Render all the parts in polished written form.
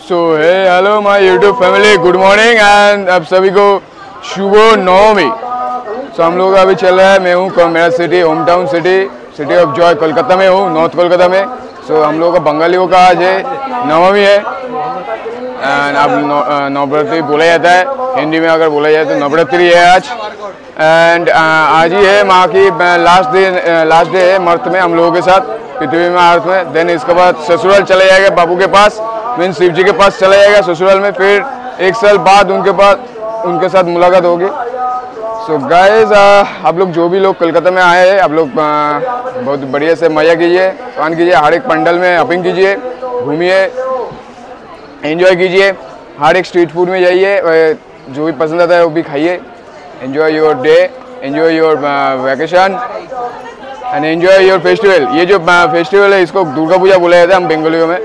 So hey hello my YouTube family, good morning and आप सभी को शुभ नवमी। सो हम लोग अभी चल रहा है, मैं हूँ मेरा city home town city of Joy Kolkata में हूँ, नॉर्थ कोलकाता में। सो हम लोग का बंगालियों का आज है नवमी है एंड अब नवरात्रि बोला जाता है, हिंदी में अगर बोला जाए तो नवरात्रि है आज। एंड आज ही है माँ की लास्ट डे है मर्थ में हम लोगों के साथ, पृथ्वी में अर्थ में। देन इसके बाद ससुराल चले जाएगा बाबू के पास, मीन शिव जी के पास चला जाएगा ससुराल में। फिर 1 साल बाद उनके साथ मुलाकात होगी। सो गाइस, आप लोग जो भी लोग कोलकाता में आए हैं, आप लोग बहुत बढ़िया से मज़ा कीजिए, पान कीजिए, हर एक पंडल में अपिंग कीजिए, घूमिए, एंजॉय कीजिए, हर एक स्ट्रीट फूड में जाइए, जो भी पसंद आता है वो भी खाइए। Enjoy your day, enjoy your vacation and enjoy your festival. ये जो फेस्टिवल है इसको दुर्गा पूजा बोला जाता है, हम बंगालियों में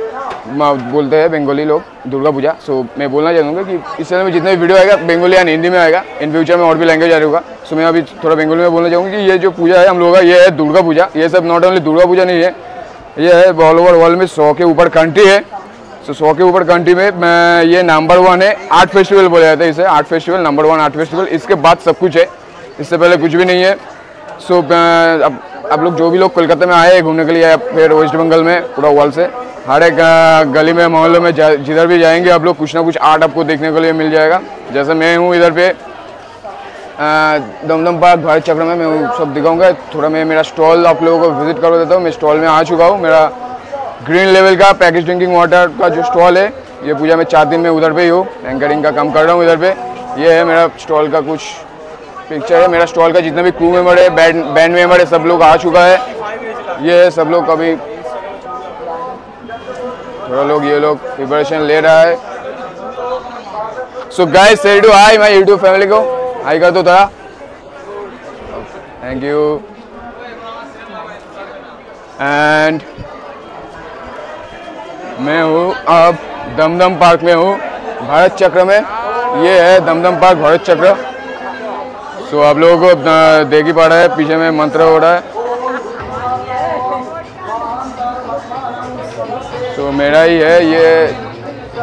बोलते हैं, बंगाली लोग दुर्गा पूजा। सो मैं बोलना चाहूँगा कि इस चैनल में जितने भी वीडियो आएगा बंगाली एंड हिंदी में आएगा, इन फ्यूचर में और भी लैंग्वेज आ रही होगा। सो मैं अभी थोड़ा बंगाली में बोलना चाहूँगा कि ये जो पूजा है हम लोगों का, ये है दुर्गा पूजा। ये सब नॉट ओनली दुर्गा पूजा नहीं है, ये है ऑल ओवर वर्ल्ड में 100 के ऊपर कंट्री है। सो 100 के ऊपर कंट्री में ये नंबर 1 है। आर्ट फेस्टिवल बोला जाता है इसे, art festival number 1 art festival. इसके बाद सब कुछ है, इससे पहले कुछ भी नहीं है। सो अब आप लोग जो भी लोग कोलकाता में आए घूमने के लिए या फिर वेस्ट बंगाल में पूरा वर्ल्ड से, हर एक गली में मोहल्लों में जिधर भी जाएंगे आप लोग कुछ ना कुछ आर्ट आपको देखने के लिए मिल जाएगा। जैसे मैं हूँ इधर पे दमदम पार्क भारत चक्र में, मैं सब दिखाऊंगा। थोड़ा मैं मेरा स्टॉल आप लोगों को विजिट करवा देता हूँ। मैं स्टॉल में आ चुका हूँ, मेरा ग्रीन लेवल का पैकेज ड्रिंकिंग वाटर का जो स्टॉल है, ये पूजा में 4 दिन में उधर पे ही हूँ, एंकरिंग का काम कर रहा हूँ इधर पे। ये है मेरा स्टॉल का कुछ पिक्चर है। मेरा स्टॉल का जितने भी क्रू मेंबर है, बैंड मेंबर है, सब लोग आ चुका है। ये सब लोग अभी थोड़ा लोग ये लोग प्रिपरेशन ले रहा है। सो गाइस, से do high my YouTube family को हाई कर दो थोड़ा, थैंक यू। एंड मैं हूँ अब दमदम पार्क में हूँ, भारत चक्र में। ये है दमदम पार्क भारत चक्र। तो आप लोगों को देख ही पा रहा है, पीछे में मंत्र हो रहा है। तो मेरा ही है ये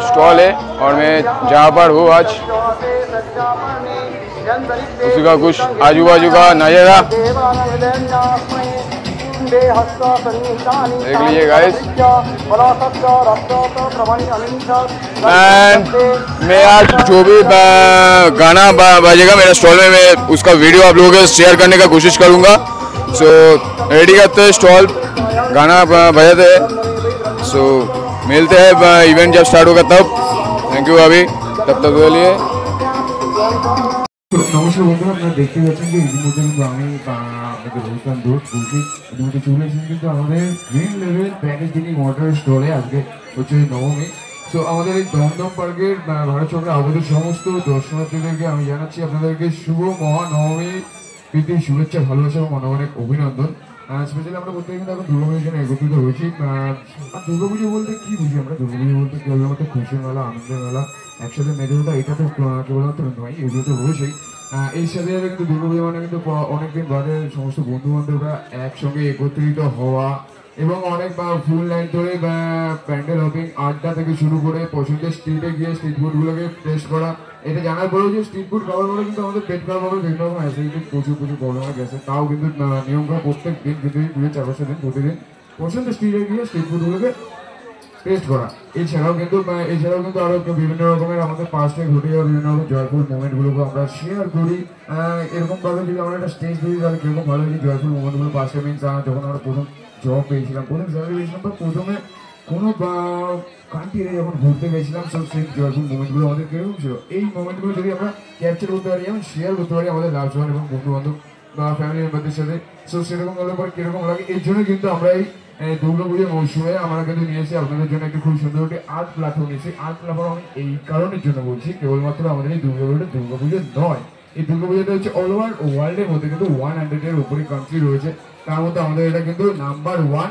स्टॉल है और मैं जहाँ पर हूँ आज उसी का कुछ आजू बाजू का नज़ारा देख लीजिए गाइस। एंड मैं आज जो भी गाना बजेगा मेरा स्टॉल में, मैं उसका वीडियो आप लोगों के साथ शेयर करने का कोशिश करूँगा। सो रेडी करते हैं स्टॉल, गाना बजाते हैं। सो मिलते हैं इवेंट जब स्टार्ट होगा तब। थैंक यू अभी तब तक के लिए। নমস্কার বন্ধুরা, আপনারা দেখতে পাচ্ছেন যে ইতিমধ্যে কিন্তু আমি আপনাদের বলছিলাম দোষ বলছি ইতিমধ্যে চলে এসেছি কিন্তু আমাদের গ্রিন লেভেল প্যাকেজ ডিনি ওয়াটার স্টলে। আজকে হচ্ছে নবমী। সো আমাদের এই দমদম পার্কের ভারত চক্রে আগত সমস্ত দর্শনার্থীদেরকে আমি জানাচ্ছি আপনাদেরকে শুভ মহানবমী প্রীতির শুভেচ্ছা, ভালোবাসা এবং অনেক অভিনন্দন। স্পেশালি আমরা প্রত্যেকে কিন্তু এখন দুর্গাপুজোর জন্য একত্রিত হয়েছি। আর দুর্গাপুজো বলতে কী বুঝি আমরা? দুর্গাপুজো বলতে কেবলমাত্র খুশির মেলা, আনন্দের মেলা, একসাথে মেতে ওঠা, এটা তো কেবলমাত্র নয়, এগুলো তো রয়েছেই। এই সাথে সাথে কিন্তু দুর্গাপুজো মানে কিন্তু অনেকদিন বাদে সমস্ত বন্ধু বান্ধবরা একসঙ্গে একত্রিত হওয়া এবং অনেক ফুল লাইন ধরে প্যান্ডেল হপিং আড্ডা থেকে শুরু করে পছন্দের স্ট্রিটে গিয়ে স্ট্রিট ফুডগুলোকে টেস্ট করা। এটা জানার পরেও যে স্ট্রিট ফুড খাবার পরে কিন্তু আমাদের পেট খারাপ হবে, বিভিন্ন রকম অ্যাসিডিটি প্রচুর প্রবলেম হয়ে গেছে। তাও কিন্তু নিয়ম করে প্রত্যেক দিন কিন্তু পুজো 4-5 দিন প্রতিদিন পছন্দের স্ট্রিটে গিয়ে স্ট্রিট ফুডগুলোকে টেস্ট করা। এছাড়াও কিন্তু আরও বিভিন্ন রকমের আমাদের পাশে ঘটে যাওয়া বিভিন্ন রকম জয়ফুল মোমেন্টগুলোকে আমরা শেয়ার করি। এরকমভাবে যদি আমরা একটা স্টেজ দিই তাহলে কীরকম ভালো লাগে জয়ফুল মোমেন্টগুলো পাশে। মিনস যখন আমরা প্রথম জব পেয়েছিলাম, প্রথম স্যালারি পেয়েছিলাম বা প্রথমে কোনো কান্ট্রিতে যখন ঘুরতে গেছিলাম, সব সেই জয়ফুল মোমেন্টগুলো আমাদের কীরকম ছিল, এই মোমেন্টগুলো যদি আমরা ক্যাপচার করতে পারি এবং শেয়ার করতে পারি আমাদের লাভস ওয়ান এবং বন্ধুবান্ধব বা ফ্যামিলি মেম্বারদের সাথে, সো সেরকম হলে পরে কীরকম লাগে। এই জন্য কিন্তু আমরা এই দুর্গাপুজোর মৌসুমে আমরা কিন্তু নিয়ে এসে আপনাদের জন্য একটি খুব সুন্দর একটি আর্ট প্ল্যাটফর্ম নিয়েছি। আর্ট প্ল্যাটফর্ম আমি এই কারণের জন্য বলছি, কেবলমাত্র আমাদের এই দুর্গাপুজো নয়, এই দুর্গাপুজোটা হচ্ছে অল ওভার ওয়ার্ল্ডের মধ্যে কিন্তু 100-এর উপরে কান্ট্রি রয়েছে, তার মধ্যে আমাদের এটা কিন্তু নাম্বার 1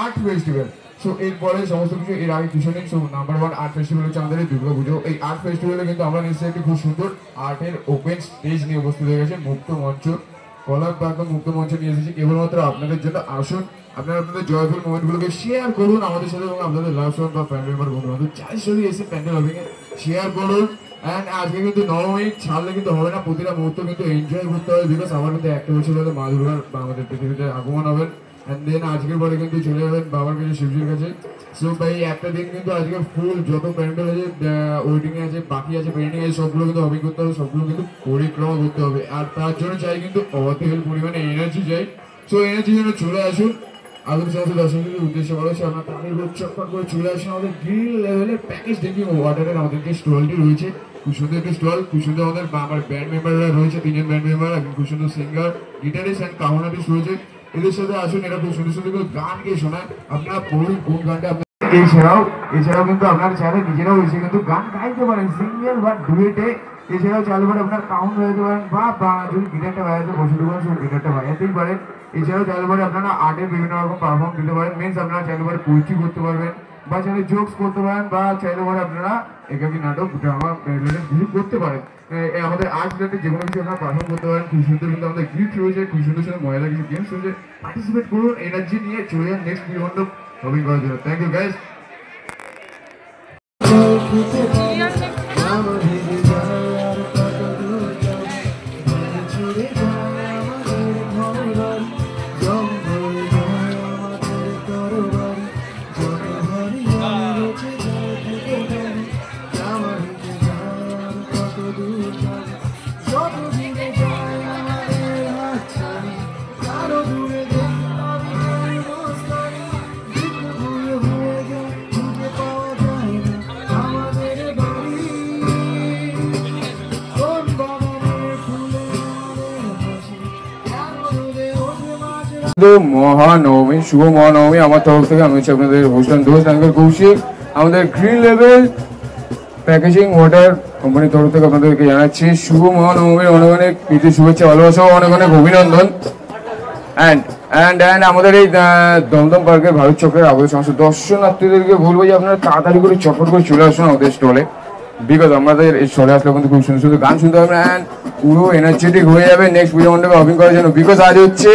আর্ট ফেস্টিভ্যাল। সো এরপরে সমস্ত কিছু এর আগে কিছু নেই। সো নাম্বার 1 আর্ট ফেস্টিভ্যাল হচ্ছে আমাদের এই দুর্গাপুজো। এই আর্ট ফেস্টিভ্যালে কিন্তু আমরা নিশ্চয়ই একটি খুব সুন্দর আর্টের ওপেন স্টেজ নিয়ে উপস্থিত হয়ে গেছে, মুক্ত মঞ্চ কলাপ বা একদম মুক্ত মঞ্চে নিয়ে এসেছি কেবলমাত্র আপনাদের জন্য। আসুন আপনারা আপনাদের জয়ফুল মোমেন্টগুলোকে শেয়ার করুন আমাদের সাথে এবং আপনাদের লাভ সং বা ফ্যামিলি মেম্বার বন্ধু বান্ধব যাদের সাথে এসে প্যান্ডেল হবে শেয়ার করুন। অ্যান্ড আজকে কিন্তু নবমী ছাড়লে কিন্তু হবে না, প্রতিটা মুহূর্ত কিন্তু এনজয় করতে হবে, বিকজ আমার কিন্তু একটা বছর হলে মা দুর্গার বা আমাদের পৃথিবীতে আগমন হবেন। অ্যান্ড দেন আজকের পরে কিন্তু চলে যাবেন বাবার কাছে, শিবজির কাছে। সো ভাই একটা দিন কিন্তু আজকে ফুল যত প্যান্ডেল আছে, ওয়েটিং এ আছে, বাকি আছে, পেন্ডিং আছে, সবগুলো কিন্তু হবিং করতে হবে, সবগুলো কিন্তু পরিক্রমা করতে হবে। আর তার জন্য চাই কিন্তু অতিরিক্ত পরিমাণে এনার্জি চাই। সো এনার্জির জন্য চলে আসুন আগুন সমস্ত দর্শকদের উদ্দেশ্যে বলা হচ্ছে আপনার তাদের চক্কর করে চলে আসুন আমাদের গ্রিল লেভেলের প্যাকেজ ড্রিঙ্কিং ওয়াটারের আমাদের যে স্টলটি রয়েছে, খুব সুন্দর একটি স্টল, খুব সুন্দর আমাদের আমার ব্যান্ড মেম্বাররা রয়েছে, 3 জন ব্যান্ড মেম্বার, একজন খুব সুন্দর সিঙ্গার, গিটারিস্ট অ্যান্ড কাউন আর্টিস্ট রয়েছে। এদের সাথে আসুন, এরা খুব সুন্দর সুন্দর গান গিয়ে শোনায়। আপনারা বলুন কোন গানটা আপনার। এছাড়াও কিন্তু আপনারা চাইলে নিজেরাও এসে কিন্তু গান গাইতে পারেন, সিঙ্গেল বা ডুয়েটে। এছাড়াও চাইলে পরে আপনার কাউন্ট বাজাতে পারেন বা যদি গিটারটা বাজাতে পছন্দ করেন সেটা গিটারটা বাজাতেই পারেন। এছাড়াও চাইলে পরে আপনারা আর্টের বিভিন্ন রকম পারফর্ম দিতে পারেন, মিনস আপনারা চাইলে পরে পোয়েট্রি করতে পারবেন বা চাইলে জোকস করতে পারেন বা চাইলে পরে আপনারা একাকি নাটক ড্রামা কিছু করতে পারেন। আমাদের আর্ট রিলেটেড যে কোনো কিছু আপনারা পারফর্ম করতে পারেন। খুব সুন্দর কিন্তু আমাদের গিফট রয়েছে, খুব সুন্দর সুন্দর মজার কিছু গেমস রয়েছে। পার্টিসিপেট করুন, এনার্জি নিয়ে চলে যান নেক্সট মণ্ডপ হবিং করার জন্য। Thank you guys. মহানবমী, শুভ মহানবমী আমার তরফ থেকে। আমি হচ্ছে আপনাদের হোস্টেল দোস্ত আঙ্কেল কৌশিক। আমাদের গ্রিন লেভেল প্যাকেজিং ওয়াটার কোম্পানির তরফ থেকে আপনাদেরকে জানাচ্ছি শুভ মহানবমীর অনেক অনেক প্রীতি শুভেচ্ছা, ভালোবাসা, অনেক অনেক অভিনন্দন। অ্যান্ড আমাদের এই দমদম পার্কের ভারত চক্রের আমাদের সমস্ত দর্শনার্থীদেরকে বলবো যে আপনারা তাড়াতাড়ি করে চটপট করে চলে আসুন আমাদের স্টলে, বিকজ আমাদের এই স্টলে আসলে কিন্তু খুব সুন্দর সুন্দর গান শুনতে হবে অ্যান্ড পুরো এনার্জেটিক হয়ে যাবে নেক্সট পুজো মণ্ডপে হবিং করার জন্য। বিকজ আজ হচ্ছে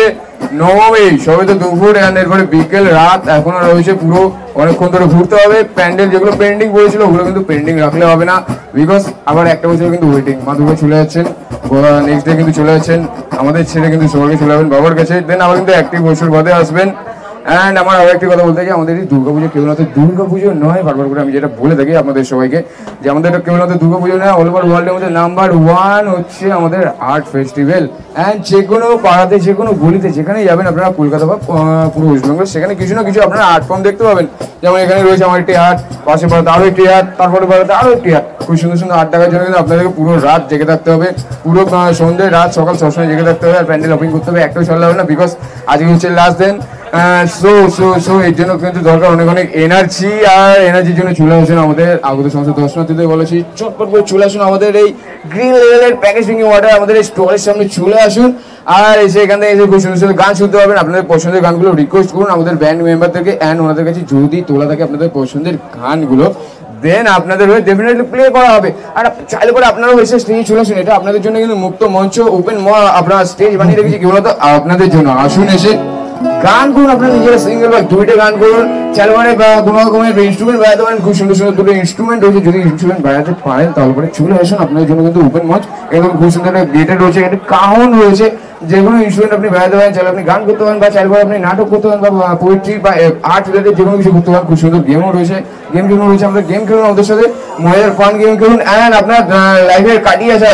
নবমী, সবে তো দুপুর, অ্যান্ড এরপরে বিকেল রাত এখনো রয়েছে, পুরো অনেকক্ষণ ধরে ঘুরতে হবে। প্যান্ডেল যেগুলো পেন্ডিং পড়েছিল ওগুলো কিন্তু পেন্ডিং রাখলে হবে না, বিকজ আবার একটা বছর কিন্তু ওয়েটিং। মা দুর্গা চলে যাচ্ছেন, নেক্সট ডে কিন্তু চলে যাচ্ছেন আমাদের ছেড়ে, কিন্তু সবাইকে চলে যাবেন বাবার কাছে। দেন আবার কিন্তু একটি বছর বাদে আসবেন। অ্যান্ড আমার আরও একটি কথা বলতে চাই, আমাদের এই দুর্গাপুজো কেবলমাত্র দুর্গাপুজো নয়, বারবার করে আমি যেটা বলে থাকি আপনাদের সবাইকে, যে আমাদের কেবলমাত্র দুর্গাপুজো নয়, অল ওভার ওয়ার্ল্ডের মধ্যে নাম্বার 1 হচ্ছে আমাদের আর্ট ফেস্টিভ্যাল। অ্যান্ড যে কোনো পাড়াতে, যে কোনো গলিতে যেখানেই যাবেন আপনারা, কলকাতা বা পুরো ওয়েস্টবেঙ্গল, সেখানে কিছু না কিছু আপনারা আর্ট ফর্ম দেখতে পাবেন। যেমন এখানে রয়েছে আমার একটি আর্ট, পাশে পাড়াতে আরও একটি আর্ট, তারপরে পাড়াতে আরও একটি আর্ট। খুব সুন্দর সুন্দর আর্ট দেখার জন্য কিন্তু আপনাদেরকে পুরো রাত জেগে থাকতে হবে, পুরো সন্ধ্যে রাত সকাল সবসময় জেগে থাকতে হবে, আর প্যান্ডেল ওপেন করতে হবে, একটাও চলে হবে না, বিকজ আজকে হচ্ছে লাস্ট দিন। সো এর জন্য কিন্তু দরকার অনেক অনেক এনার্জি, আর এনার্জির জন্য চলে আসুন আমাদের আগত সমস্ত দর্শনার্থীদের বলেছি চটপট করে চলে আসুন আমাদের এই গ্রিন লেভেলের প্যাকেজিং ওয়াটার, আমাদের এই স্টোরের সামনে চলে আসুন। আর এসে এখান থেকে এসে খুব সুন্দর সুন্দর গান শুনতে পারবেন। আপনাদের পছন্দের গানগুলো রিকোয়েস্ট করুন আমাদের ব্যান্ড মেম্বারদেরকে, অ্যান্ড ওনাদের কাছে যদি তোলা থাকে আপনাদের পছন্দের গানগুলো, দেন আপনাদের হয়ে ডেফিনেটলি প্লে করা হবে। আর চাইলে করে আপনারাও এসে স্টেজে চলে আসুন, এটা আপনাদের জন্য কিন্তু মুক্ত মঞ্চ, ওপেন আপনারা স্টেজ বানিয়ে রেখেছি কি বলতো আপনাদের জন্য। আসুন এসে গান করুন, আপনারা নিজেরা সিঙ্গেল বা ডুয়েটে গান করুন, চাইলে মানে বা কোনো রকমের ইনস্ট্রুমেন্ট বাজাতে পারেন, খুব সুন্দর সুন্দর দুটো ইনস্ট্রুমেন্ট রয়েছে, যদি ইনস্ট্রুমেন্ট বাজাতে পারেন তাহলে পরে চলে আসুন, আপনাদের জন্য কিন্তু ওপেন মঞ্চ। একদম খুব সুন্দর একটা গেটেড রয়েছে, একটা কাউন রয়েছে, যেগুলো ইনস্ট্রুমেন্ট আপনি বাজাতে পারেন, চাইলে আপনি গান করতে পারেন বা চাইলে আপনি নাটক করতে পারেন বা পোয়েট্রি বা আর্ট রিলেটেড যে কোনো কিছু করতে পারেন। খুব সুন্দর গেমও রয়েছে, গেম রয়েছে, আমাদের গেম খেলুন আমাদের সাথে, মজার ফান গেম খেলুন। অ্যান্ড আপনার লাইফে কাটিয়ে আসা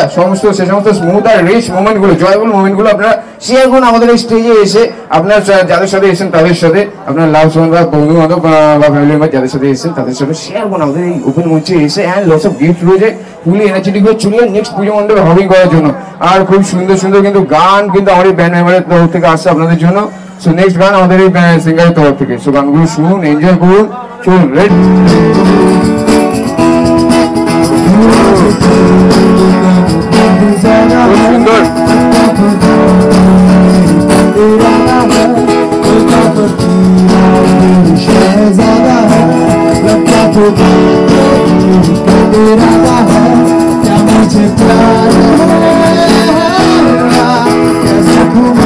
সে সমস্ত স্মুথ আর রিচ মোমেন্টগুলো, জয়ফুল মোমেন্টগুলো আপনারা শেয়ার করুন আমাদের এই স্টেজে এসে, আপনার যাদের সাথে এসেছেন তাদের সাথে, আপনার লাভ সমান বা বন্ধু বান্ধব বা ফ্যামিলি মেম্বার যাদের সাথে এসেছেন তাদের সাথে শেয়ার করুন আমাদের এই ওপেন মঞ্চে এসে। অ্যান্ড লটস অফ গিফট রয়েছে, ফুলি এনার্জেটিক হয়ে চলে নেক্সট পুজো মণ্ডপে হবিং করার জন্য। আর খুব সুন্দর সুন্দর কিন্তু গান কিন্তু আমার এই ব্যান্ড মেম্বারের তরফ থেকে আসছে আপনাদের জন্য। সো নেক্সট গান আমাদের এই সিঙ্গারের তরফ থেকে, সো গানগুলো শুনুন, এনজয় করুন, চলুন রেড। সুন্দর मुझे प्यार है, कैसे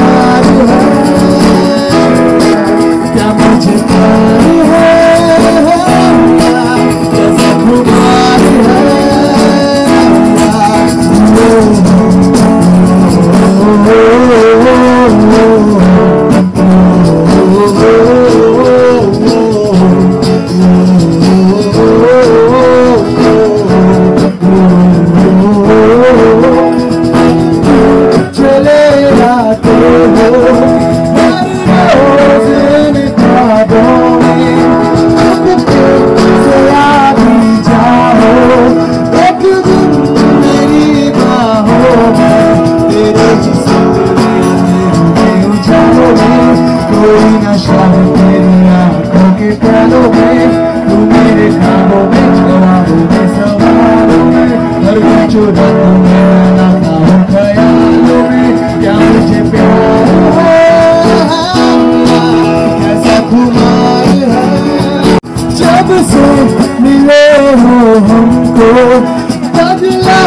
बदला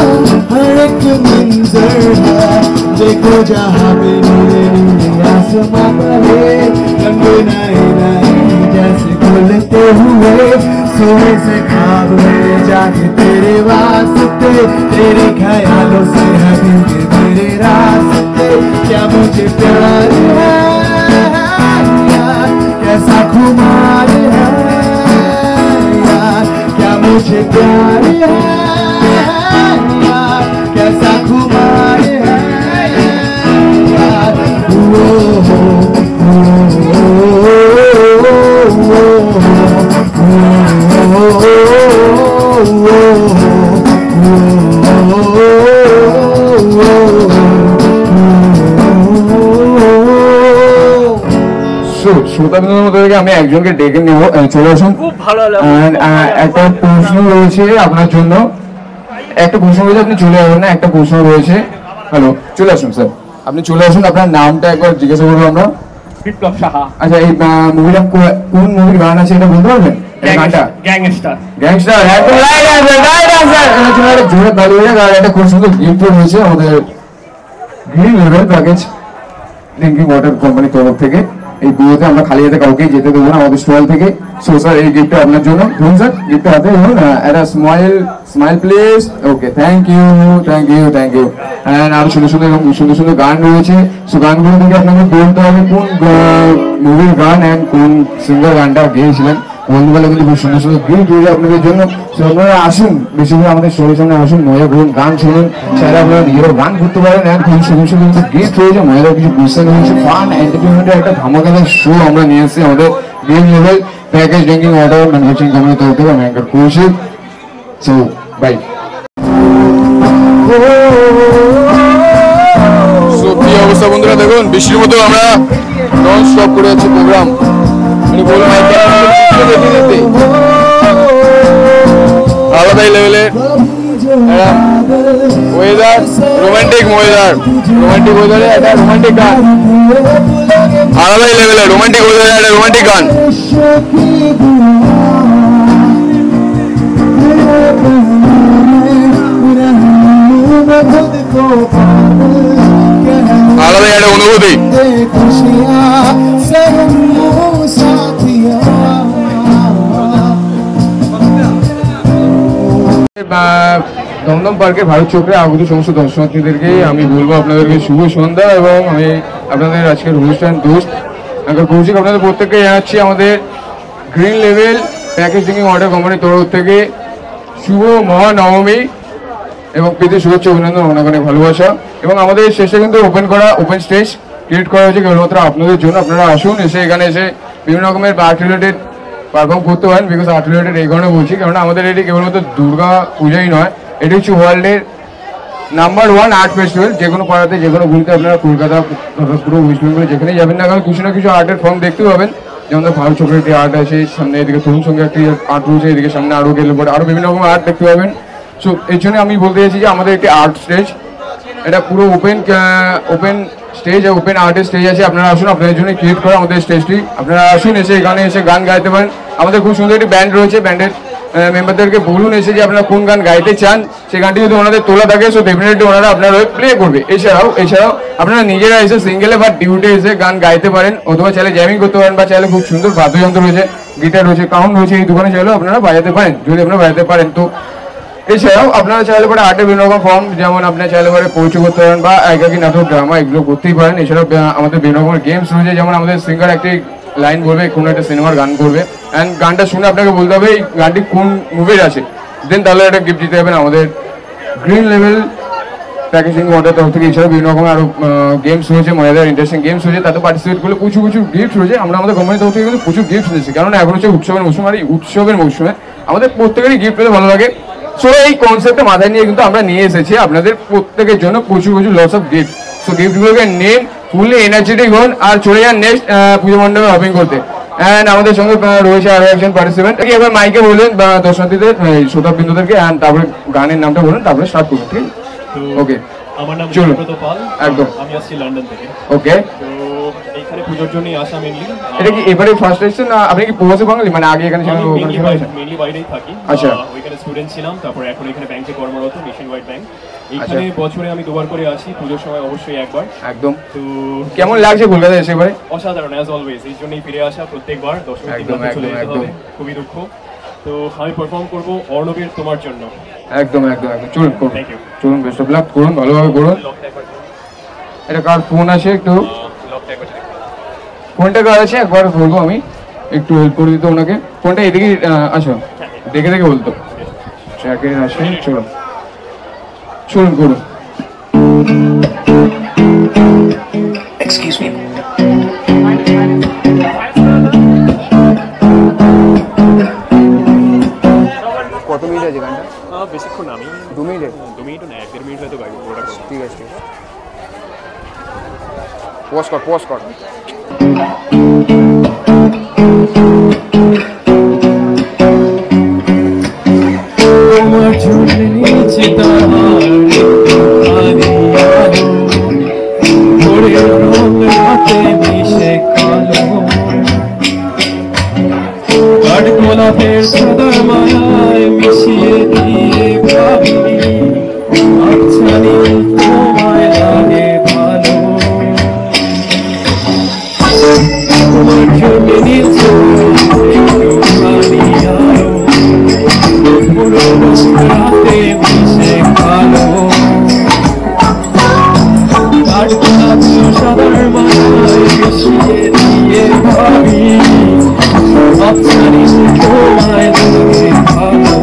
हर एक मंजर है देखो जहाँ पे नीले नीले आसमां है रंग नए नए जैसे खुलते हुए सोने से ख्वाब में जाके तेरे वास्ते तेरे ख्यालों से हटके मेरे रास्ते क्या मुझे प्यार है यार कैसा खुमार है यार क्या मुझे प्यार है यार कैसा खुमार है यार শ্রোতাবৃন্দের মধ্যে থেকে আমি একজনকে ডেকে নেব, চলে আসুন। খুব ভালো একটা প্রশ্ন রয়েছে আপনার জন্য, একটা প্রশ্ন রয়েছে, আপনি চলে যাবেন না, একটা প্রশ্ন রয়েছে। হ্যালো, চলে আসুন স্যার, আপনি চলে আসুন, আপনার নামটা একবার জিজ্ঞাসা করবো আমরা। বিপ্লব সাহা। আচ্ছা, এই মুভিটা কোন মুভির গান আছে এটা বলতে পারবেন? গানটা গ্যাংস্টার। গ্যাংস্টার, একদম রাইট আনসার, রাইট আনসার। এটা জন্য একটা জোরে তালি হয়ে যাক। আর একটা খুব সুন্দর গিফট রয়েছে আমাদের green level package drinking water কোম্পানির তরফ থেকে। এই বিয়েতে আমরা খালি হাতে কাউকে যেতে দেবো না আমাদের স্টল থেকে। সো স্যার, এই গিফটটা আপনার জন্য। ধরুন স্যার, গিফটটা হাতে ধরুন, একটা smile please. Okay, thank you, thank you, thank you. And আরো সুন্দর সুন্দর সুন্দর সুন্দর গান রয়েছে। সো গানগুলো থেকে আপনাকে বলতে হবে কোন মুভির গান অ্যান্ড কোন সিঙ্গার গানটা গেয়েছিলেন। বন্ধুবেলা কিন্তু খুব সুন্দর সুন্দর গিফট রয়েছে আপনাদের জন্য। সো আপনারা আসুন, বেশি করে আমাদের শোয়ের সামনে আসুন, মজা করুন, গান শুনুন, চাইলে আপনারা নিজেরও গান করতে পারেন। অ্যান্ড খুব সুন্দর সুন্দর কিন্তু গিফট রয়েছে, মজাদার কিছু বুঝতে রয়েছে, ফান এন্টারটেনমেন্টের একটা ধামাকাদার শো আমরা নিয়ে এসেছি আমাদের green level package drinking water manufacturing কোম্পানির তরফ থেকে। আমি anchor Koushik. So bye. So কি অবস্থা বন্ধুরা, দেখুন বৃষ্টির মতো আমরা নন স্টপ করে যাচ্ছি প্রোগ্রাম। মানে বলুন আলাদাই লেভেলের ওয়েদার, রোমান্টিক ওয়েদার, রোমান্টিক ওয়েদারে একটা রোমান্টিক গান, আলাদাই লেভেলের রোমান্টিক ওয়েদারে একটা রোমান্টিক গান। আলাদাই একটা অনুভূতি। দমদম পার্কের ভারত চক্রে আগত সমস্ত দর্শনার্থীদেরকে আমি বলবো আপনাদেরকে শুভ সন্ধ্যা। এবং আমি আপনাদের আজকের অনুষ্ঠান দোস্ত অ্যাঙ্কার কৌশিক আপনাদের প্রত্যেককে জানাচ্ছি আমাদের green level package drinking water কোম্পানির তরফ থেকে শুভ মহানবমী এবং প্রীতি শুভেচ্ছা, অভিনন্দন, অনেক অনেক ভালোবাসা। এবং আমাদের শেষে কিন্তু ওপেন স্টেজ ক্রিয়েট করা হয়েছে কেবলমাত্র আপনাদের জন্য। আপনারা আসুন, এসে এখানে এসে বিভিন্ন রকমের আর্ট রিলেটেড পারফর্ম করতে পারেন। বিকজ আর্ট রিলেটেড এই কারণে বলছি, কেননা আমাদের এটি কেবলমাত্র দুর্গা পূজাই নয়, এটি হচ্ছে ওয়ার্ল্ডের নাম্বার 1 আর্ট ফেস্টিভ্যাল। যে কোনো পাড়াতে, যে কোনো ঘুরতে আপনারা কলকাতা, পুরো ওয়েস্ট বেঙ্গলে যেখানেই যাবেন না কারণ কিছু না কিছু আর্টের ফর্ম দেখতে পাবেন। যেমন ভারত চক্রের একটি আর্ট আছে, সামনে এদিকে তরুণ সঙ্গে একটি আর্ট রয়েছে, এদিকে সামনে আরও গেলে পরে আরও বিভিন্ন রকমের আর্ট দেখতে পাবেন। সো এর জন্য আমি বলতে চাইছি যে আমাদের একটি আর্ট স্টেজ, এটা পুরো ওপেন স্টেজ, ওপেন আর্টের স্টেজ আছে। আপনারা আসুন, আপনাদের জন্য ক্রিয়েট করা আমাদের স্টেজটি। আপনারা আসুন, এসে এখানে এসে গান গাইতে পারেন। আমাদের খুব সুন্দর একটি ব্যান্ড রয়েছে, ব্যান্ডের মেম্বারদেরকে বলুন এসে যে আপনারা কোন গান গাইতে চান, সেই গানটি যদি ওনাদের তোলা থাকে সো ডেফিনেটলি ওনারা আপনার হয়ে প্লে করবে। এছাড়াও আপনারা নিজেরা এসে সিঙ্গেলে বা ডিউটে এসে গান গাইতে পারেন, অথবা চাইলে জ্যামিং করতে পারেন, বা চাইলে খুব সুন্দর বাদ্যযন্ত্র রয়েছে, গিটার রয়েছে, কাউন্ট রয়েছে, এই দোকানে চাইলেও আপনারা বাজাতে পারেন যদি আপনারা বাজাতে পারেন। তো এছাড়াও আপনারা চাইলে পরে আর্টের বিভিন্ন রকম ফর্ম, যেমন আপনারা চাইলে পরে পরিচয় করতে পারেন বা একাকী নাটক, ড্রামা, এগুলো করতেই পারেন। এছাড়াও আমাদের বিভিন্ন রকমের গেমস রয়েছে, যেমন আমাদের সিঙ্গার একটি লাইন বলবে, কোনো একটা সিনেমার গান করবে, অ্যান্ড গানটা শুনে আপনাকে বলতে হবে এই গানটি কোন মুভির আছে, দেন তাহলে একটা গিফট দিতে হবে আমাদের গ্রিন লেভেল প্যাকেজিং ওয়াটার তরফ থেকে। এছাড়াও বিভিন্ন রকমের আরও গেমস রয়েছে, মজাদার ইন্টারেস্টিং গেমস রয়েছে, তাতে পার্টিসিপেট করলে প্রচুর গিফট রয়েছে। আমরা আমাদের কোম্পানির তরফ থেকে কিন্তু প্রচুর গিফট দিচ্ছি, কারণ এখন হচ্ছে উৎসবের মৌসুম, আর এই উৎসবের মৌসুমে আমাদের প্রত্যেকেরই গিফট পেতে ভালো লাগে। সো এই কনসেপ্টটা মাথায় নিয়ে কিন্তু আমরা নিয়ে এসেছি আপনাদের প্রত্যেকের জন্য প্রচুর লস অফ গিফট। সো গিফটগুলোকে নেন, ফুললি এনার্জেটিক হন, আর চলে যান নেক্সট পুজো মণ্ডপে শপিং করতে। অ্যান্ড আমাদের সঙ্গে রয়েছে আরো একজন পার্টিসিপেন্ট। এবার মাইকে বললেন দর্শনার্থীদের, শ্রোতাবৃন্দদেরকে, অ্যান্ড তারপরে গানের নামটা বলুন, তারপরে স্টার্ট করুন। ঠিক আছে, ওকে। আমার নাম চলুন, সুব্রত পাল, একদম। আমি আসছি লন্ডন থেকে। ওকে। তো এই এখানে পুজোর জন্যই আসা মেনলি। এটা কি এবারে ফার্স্ট এসেছেন না আপনি কি প্রবাসী বাঙালি মানে আগে এখানে ছিলেন ওখানে ছিলেন? মেনলি বাইরেই থাকি। আচ্ছা। ওইখানে স্টুডেন্ট ছিলাম, তারপর এখন এখানে ব্যাংকে কর্মরত, নেশন ওয়াইড ব্যাংক। এখানে বছরে আমি 2বার করে আসি, পুজোর সময় অবশ্যই একবার। একদম। তো কেমন লাগছে কলকাতায় এসে এবারে? অসাধারণ অ্যাজ অলওয়েজ, এই জন্যই ফিরে আসা প্রত্যেকবার। দর্শক চলে যেতে হবে, খুবই দুঃখ। তো আমি পারফর্ম করবো অর্ণবের তোমার জন্য। একদম একদম একদম, চলুন করুন, থ্যাংক ইউ। চলুন, বেস্ট অফ লাক, করুন ভালোভাবে করুন। এটা কার ফোন আছে একটু ফোনটা কার আছে একবার বলবো, আমি একটু হেল্প করে দিত ওনাকে। ফোনটা এদিকে আসো, দেখে দেখে বলতো ট্র্যাকে আসে। চলুন চলুন করুন। Excuse me. কত মিনিট আছে গানটা? বেশিক্ষণ আমি 2 মিনিটে? 2 মিনিটও না, 1.5 মিনিট হয়তো গাইব পুরোটা। ঠিক আছে, ঠিক আছে, পজ কর, পজ কর। তোমার ঝুলে নিচে তাহার আরে আলো, ভোরের রং রাতে মিশে কালো, কাঠ গোলাপের সাদা মায়ায় মিশিয়ে দিয়ে ভাবি আচ্ছা নীল তোমায় লাগে ভালো। তোমার ঝুলে নিচে একটুখানি আলো, রাতে মিশে কালো, কাঠ গোলাপের সাদার মায়ায় মিশিয়ে দিয়ে ভাবি আচ্ছা নীল তোমায় লাগে ভালো।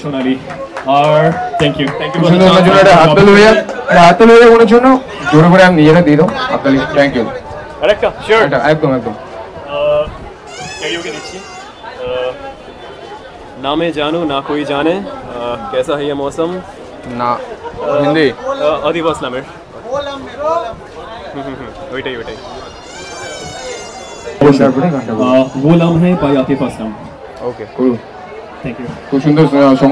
সোনালি আর থ্যাংক ইউ সুন্দর ওনার জন্য একটা হাততালি হয়ে যাক, হাততালি হয়ে যাক ওনার জন্য, জোরে করে আমি নিজেরা দিয়ে দাও হাততালি। Thank you. আরেকটা শিওর একদম একদম। कैरियोके दिच्छी। ना मैं जानू ना कोई जाने, कैसा है ये मौसम। না হিন্দি আদিবাস নামের ওইটাই ওইটাই। তারপরে গানটা वो लम्हे बाय आतिफ असलम। ওকে করুন। Thank you. খুব সুন্দর সং।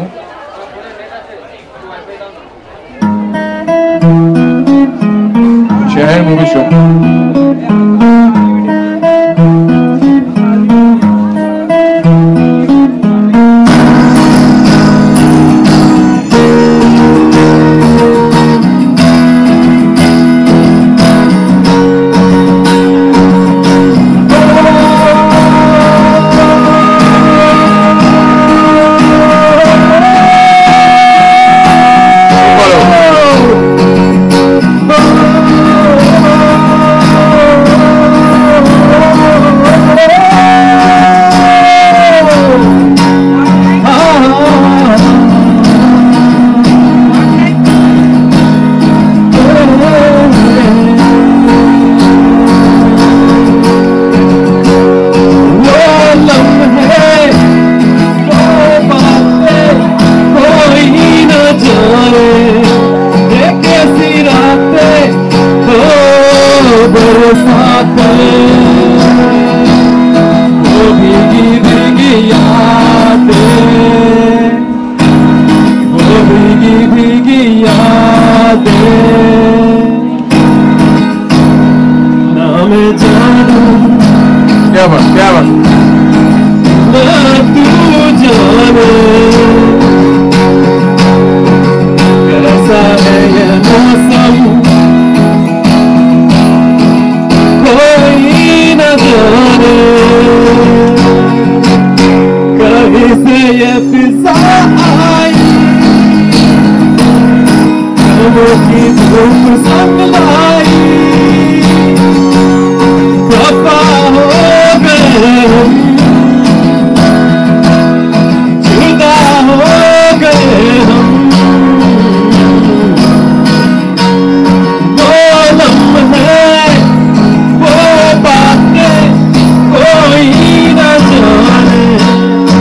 শহর মুভি সং। क्या बात क्या बात। तू जाने कैसा है ये मौसम, कोई न जाने कहीं से ये फिजा आई, कमों की धूप संग लाई, खफा हो गए हम, जुदा हो गए हम, वो लम्हे वो बातें कोई न जाने,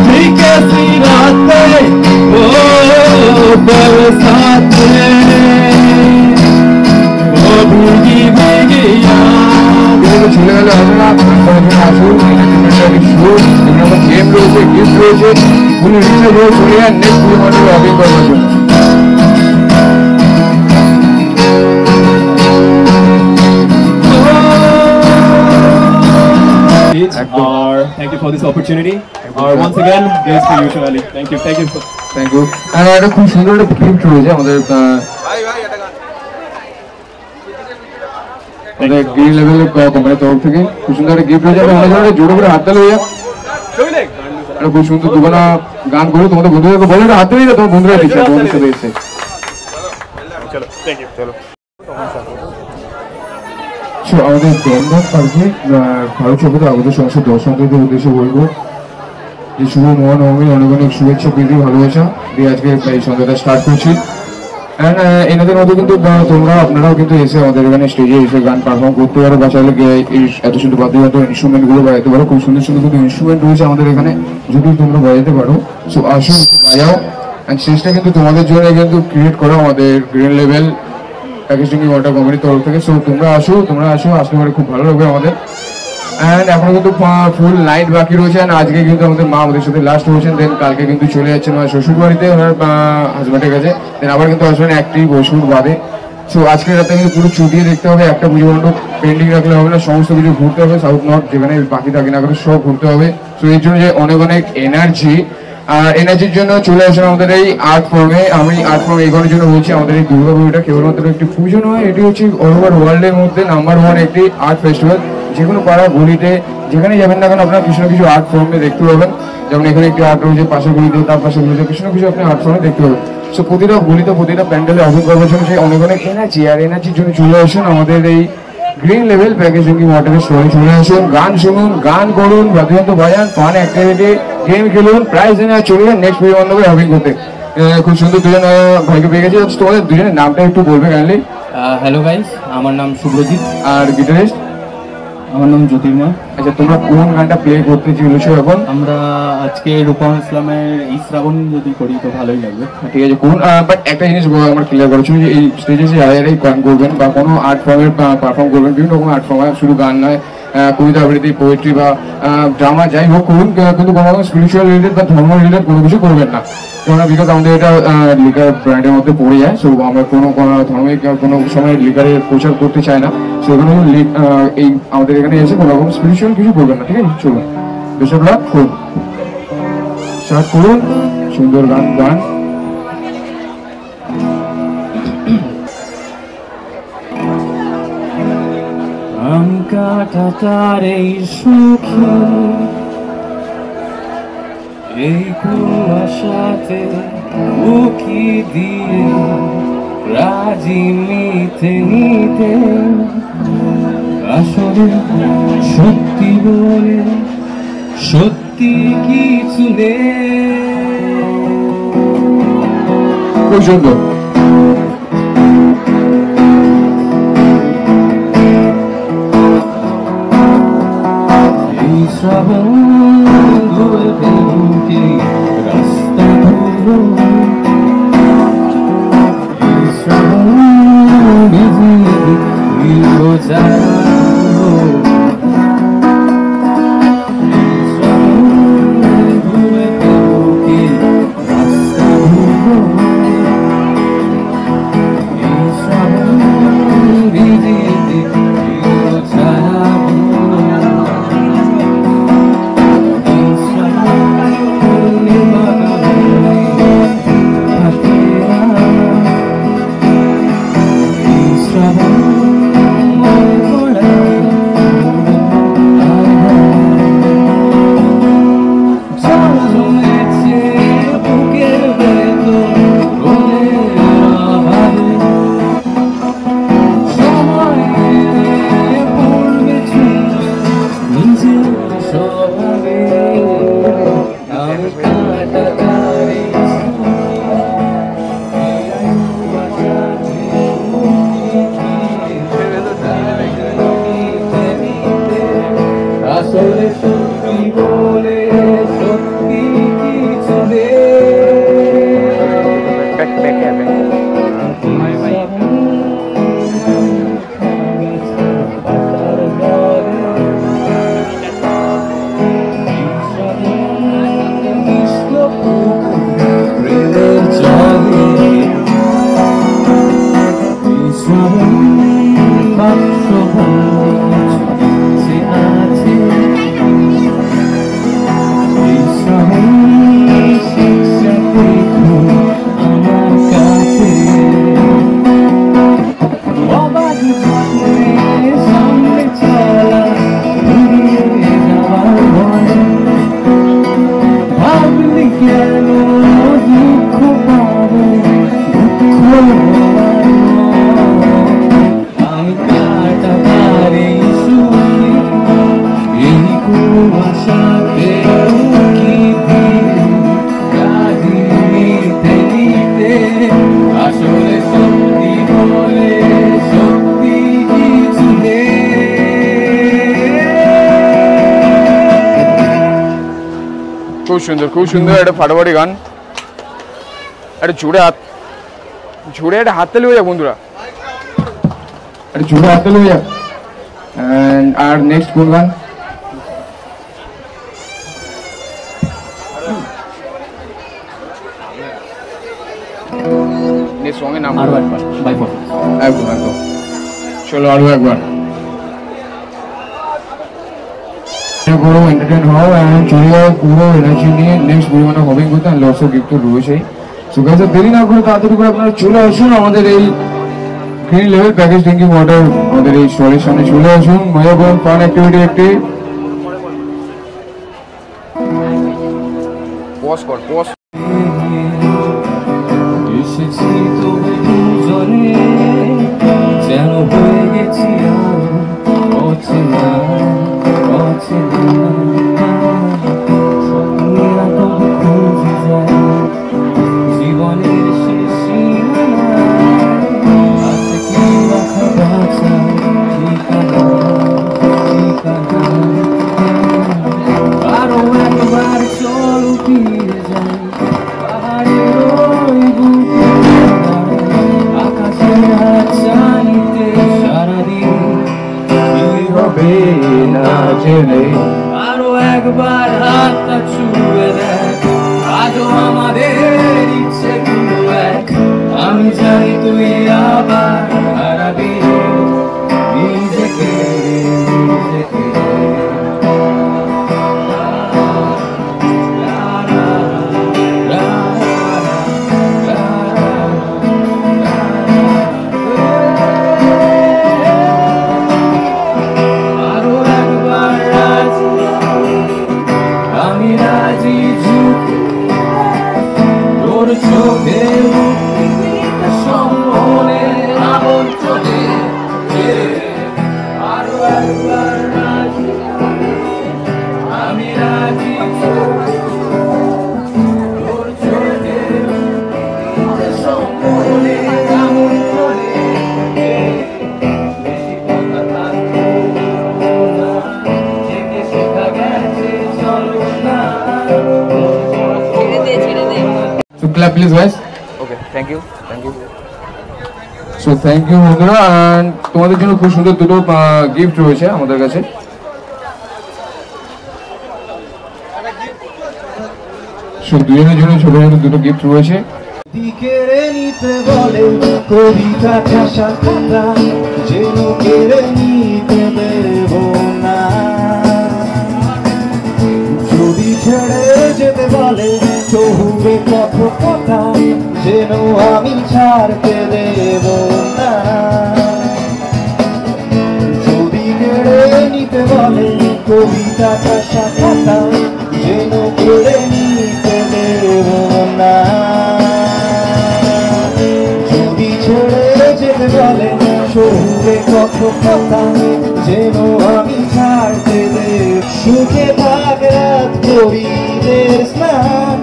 भी कैसी रातें वो बरसातें, वो भीगी भीगी यादें। ছেলে গেলে হবে না, আসুন গেম রয়েছে, গিফট রয়েছে, পুরো রিচার্জ হয়ে চলে যান নেক্সট পুজো মণ্ডলে অপেক্ষা করার জন্য। stage. Thank you for this opportunity. Once again, grace to you, Shivali. Thank you. Thank you. একটা খুব সুন্দর একটা গিফট রয়েছে আমাদের গ্রিন লেভেল কোম্পানির তরফ থেকে। খুব সুন্দর একটা গিফট রয়েছে, অনেক জোরে করে হাততালি হয়ে একটা খুব সুন্দর দুখানা গান করে তোমাদের বন্ধুদেরকে বলে হাত তালি তোমার বন্ধুরা দিচ্ছে তোমাদের সাথে এসে। আমাদের দমদম পার্কে ভারত সভ্যতা আগত সংসদ দর্শকদের উদ্দেশ্যে বলবো যে শুভ মহানবমীর অনেক অনেক শুভেচ্ছা, প্রীতি, ভালোবাসা দিয়ে আজকে এই সন্ধ্যাটা স্টার্ট করছি। অ্যান্ড এনাদের মধ্যে কিন্তু আপনারাও কিন্তু এসে আমাদের এখানে স্টেজে এসে গান পারফর্ম করতে পারো, বা চাইলে এত সুন্দর বাদ্যযন্ত্র ইনস্ট্রুমেন্টগুলো বাজাতে পারো। খুব সুন্দর সুন্দর কিন্তু ইনস্ট্রুমেন্ট রয়েছে আমাদের এখানে, যদি তোমরা বাজাতে পারো। সো আসো বাজাও। অ্যান্ড স্টেজটা কিন্তু তোমাদের জন্য কিন্তু ক্রিয়েট করা আমাদের green level package drinking water কোম্পানির তরফ থেকে। সো তোমরা আসো আসলে পরে খুব ভালো লাগবে আমাদের। অ্যান্ড এখনো কিন্তু ফুল নাইট বাকি রয়েছে। অ্যান্ড আজকে কিন্তু আমাদের মা আমাদের সাথে লাস্ট হয়েছেন, দেন কালকে কিন্তু চলে যাচ্ছেন আমার শ্বশুর বাড়িতে ওনার হাজব্যান্ডের কাছে, দেন আবার কিন্তু আসবেন একটি বছর বাদে। সো আজকের রাতে কিন্তু পুরো ছুটিয়ে দেখতে হবে, একটা পুজো মণ্ডপ পেন্ডিং রাখলে হবে না, সমস্ত কিছু ঘুরতে হবে, সাউথ নর্থ যেখানে বাকি থাকে না করে সব ঘুরতে হবে। সো এর জন্য যে অনেক অনেক এনার্জির জন্য চলে আসেন আমাদের এই আর্ট ফর্মে। আমি আর্ট ফর্ম এগোনোর জন্য বলছি, আমাদের এই দুর্গা পুজোটা কেবলমাত্র একটি পুজো নয়, এটি হচ্ছে অল ওভার ওয়ার্ল্ডের মধ্যে নাম্বার 1 একটি আর্ট ফেস্টিভ্যাল। যে কোনো পাড়া গলিতে যেখানে যাবেন না কেন আপনারা কিছু না কিছু আর্ট ফর্মে দেখতে পাবেন। যেমন এখানে একটি আর্ট রয়েছে, পাশের গলিতে, তার পাশের গলিতে কিছু না কিছু আপনি আর্ট ফর্মে দেখতে পাবেন। সো প্রতিটা গলিতে প্রতিটা প্যান্ডেলে অভিজ্ঞ করার জন্য সেই অনেক অনেক এনার্জির জন্য চলে আসেন আমাদের এই গ্রিন লেভেল প্যাকেজ ড্রিঙ্কিং ওয়াটারের স্টোরে। চলে আসুন, গান শুনুন, গান করুন, বাদ্যযন্ত্র বাজান, ফান অ্যাক্টিভিটি, গেম খেলুন, প্রাইজ এনে চলে যান নেক্সট পুজো মণ্ডপে হ্যাভিং করতে। খুব সুন্দর দুজন ভাইকে পেয়ে গেছি। তোমাদের দুজনের নামটা একটু বলবে কাইন্ডলি। হ্যালো গাইস, আমার নাম শুভ্রজিৎ। আর গিটারিস্ট? আমার নাম জ্যোতির্ময়। আচ্ছা, তোমরা কোন গানটা প্লে করতে চলেছো এখন? আমরা আজকে রূপম ইসলামের এই শ্রাবণ যদি করি তো ভালোই লাগবে। ঠিক আছে, কোন বাট একটা জিনিস আমার ক্লিয়ার করেছিল যে এই স্টেজে যে যারাই গান করবেন বা কোনো আর্ট ফর্মের পারফর্ম করবেন, বিভিন্ন রকম আর্ট ফর্ম, শুধু গান নয়, কবিতা আবৃত্তি, পোয়েট্রি বা ড্রামা যাই হোক করুন, কিন্তু কোনো রকম স্পিরিচুয়াল রিলেটেড বা ধর্ম রিলেটেড কোনো কিছু করবেন না। কেননা বিকজ আমাদের এটা লিকার ব্র্যান্ডের মধ্যে পড়ে যায়। সো আমরা কোনো ধর্মে কোনো সময় লিকারের প্রচার করতে চাই না। সেখানে এই আমাদের এখানে এসে কোনো রকম স্পিরিচুয়াল কিছু করবেন না। ঠিক আছে, চলুন বেশি লাভ করুন, স্টার্ট করুন, সুন্দর গান। আমি কাটাতার এই সুখী এই কুয়াশাতে উকি দিয়ে রাজি নিতে আসলে সত্যি বলে সত্যি কিছু নেই। খুব সুন্দর। শ্রাবণ ধুয়েতে বুকে রাস্তা ধুলো, শ্রাবণ ভিজিয়ে দিল জানো, শ্রাবণ ধুয়েতে বুকে রাস্তা ধুলো, শ্রাবণ ভিজিয়ে দিল জানো। খুব সুন্দর একটা ফাটাফাটি গান। একটা জোরে একটা হাত তালি হয়ে যাক বন্ধুরা, একটা জোরে হাত তালি হয়ে যাক। আর নেক্সট কোন গান? নেক্সট সঙ্গে নাম আরো একবার বাই ফোন। একদম চলো আরো একবার করো, এন্টারটেন হও অ্যান্ড চলে যাও পুরো এনার্জি নিয়ে নেক্সট পরিমাণে হবিং করতে। অ্যান্ড লটস অফ গিফট তো রয়েছেই। সো গাইস দেরি না করে তাড়াতাড়ি করে আপনারা চলে আসুন আমাদের এই green level package drinking water আমাদের এই স্টলের সামনে চলে আসুন, মজা করুন, ফান অ্যাক্টিভিটি একটি। পজ কর পজ। এসেছি তবে দুজনে যেন হয়ে গেছি অচেনা স্বপ্নেরা তবে খুঁজে যায় জীবনের শেষ সীমানায় আছে কি রাখা বাঁচা ঠিকানা আরো একবার চল ফিরে যাই পাহাড়ের ওই বুকে আকাশের হাত চাইতে সারাদিন কি হবে না জেনে আরো একবার হাতটা ছুঁয়ে দেখ আজও আমাদের ইচ্ছেগুলো এক আমি জানি তুই আবার হারাবি নিজেকে clap please guys. Okay thank you so thank you বন্ধুরা। অ্যান্ড তোমাদের জন্য খুব সুন্দর দুটো গিফট রয়েছে আমাদের কাছে। সো দুজনের জন্য ছোট ছোট দুটো গিফট রয়েছে। কেড়ে নিতে বলে কবিতা ঠাসা খাতা যেন কেড়ে নিতে দেব না যদি ছেড়ে যেতে বলে চহুরে কত কথা যেন আমি ছাড়তে দেব না যদি কেড়ে নিতে বলে কবিতা ঠাসা খাতা যেন কেড়ে নিতে দেব না যদি ছেড়ে যেতে বলে শহুরে কত কথা যেন আমি ছাড়তে দেব সুখে থাক রাত করিদের স্নান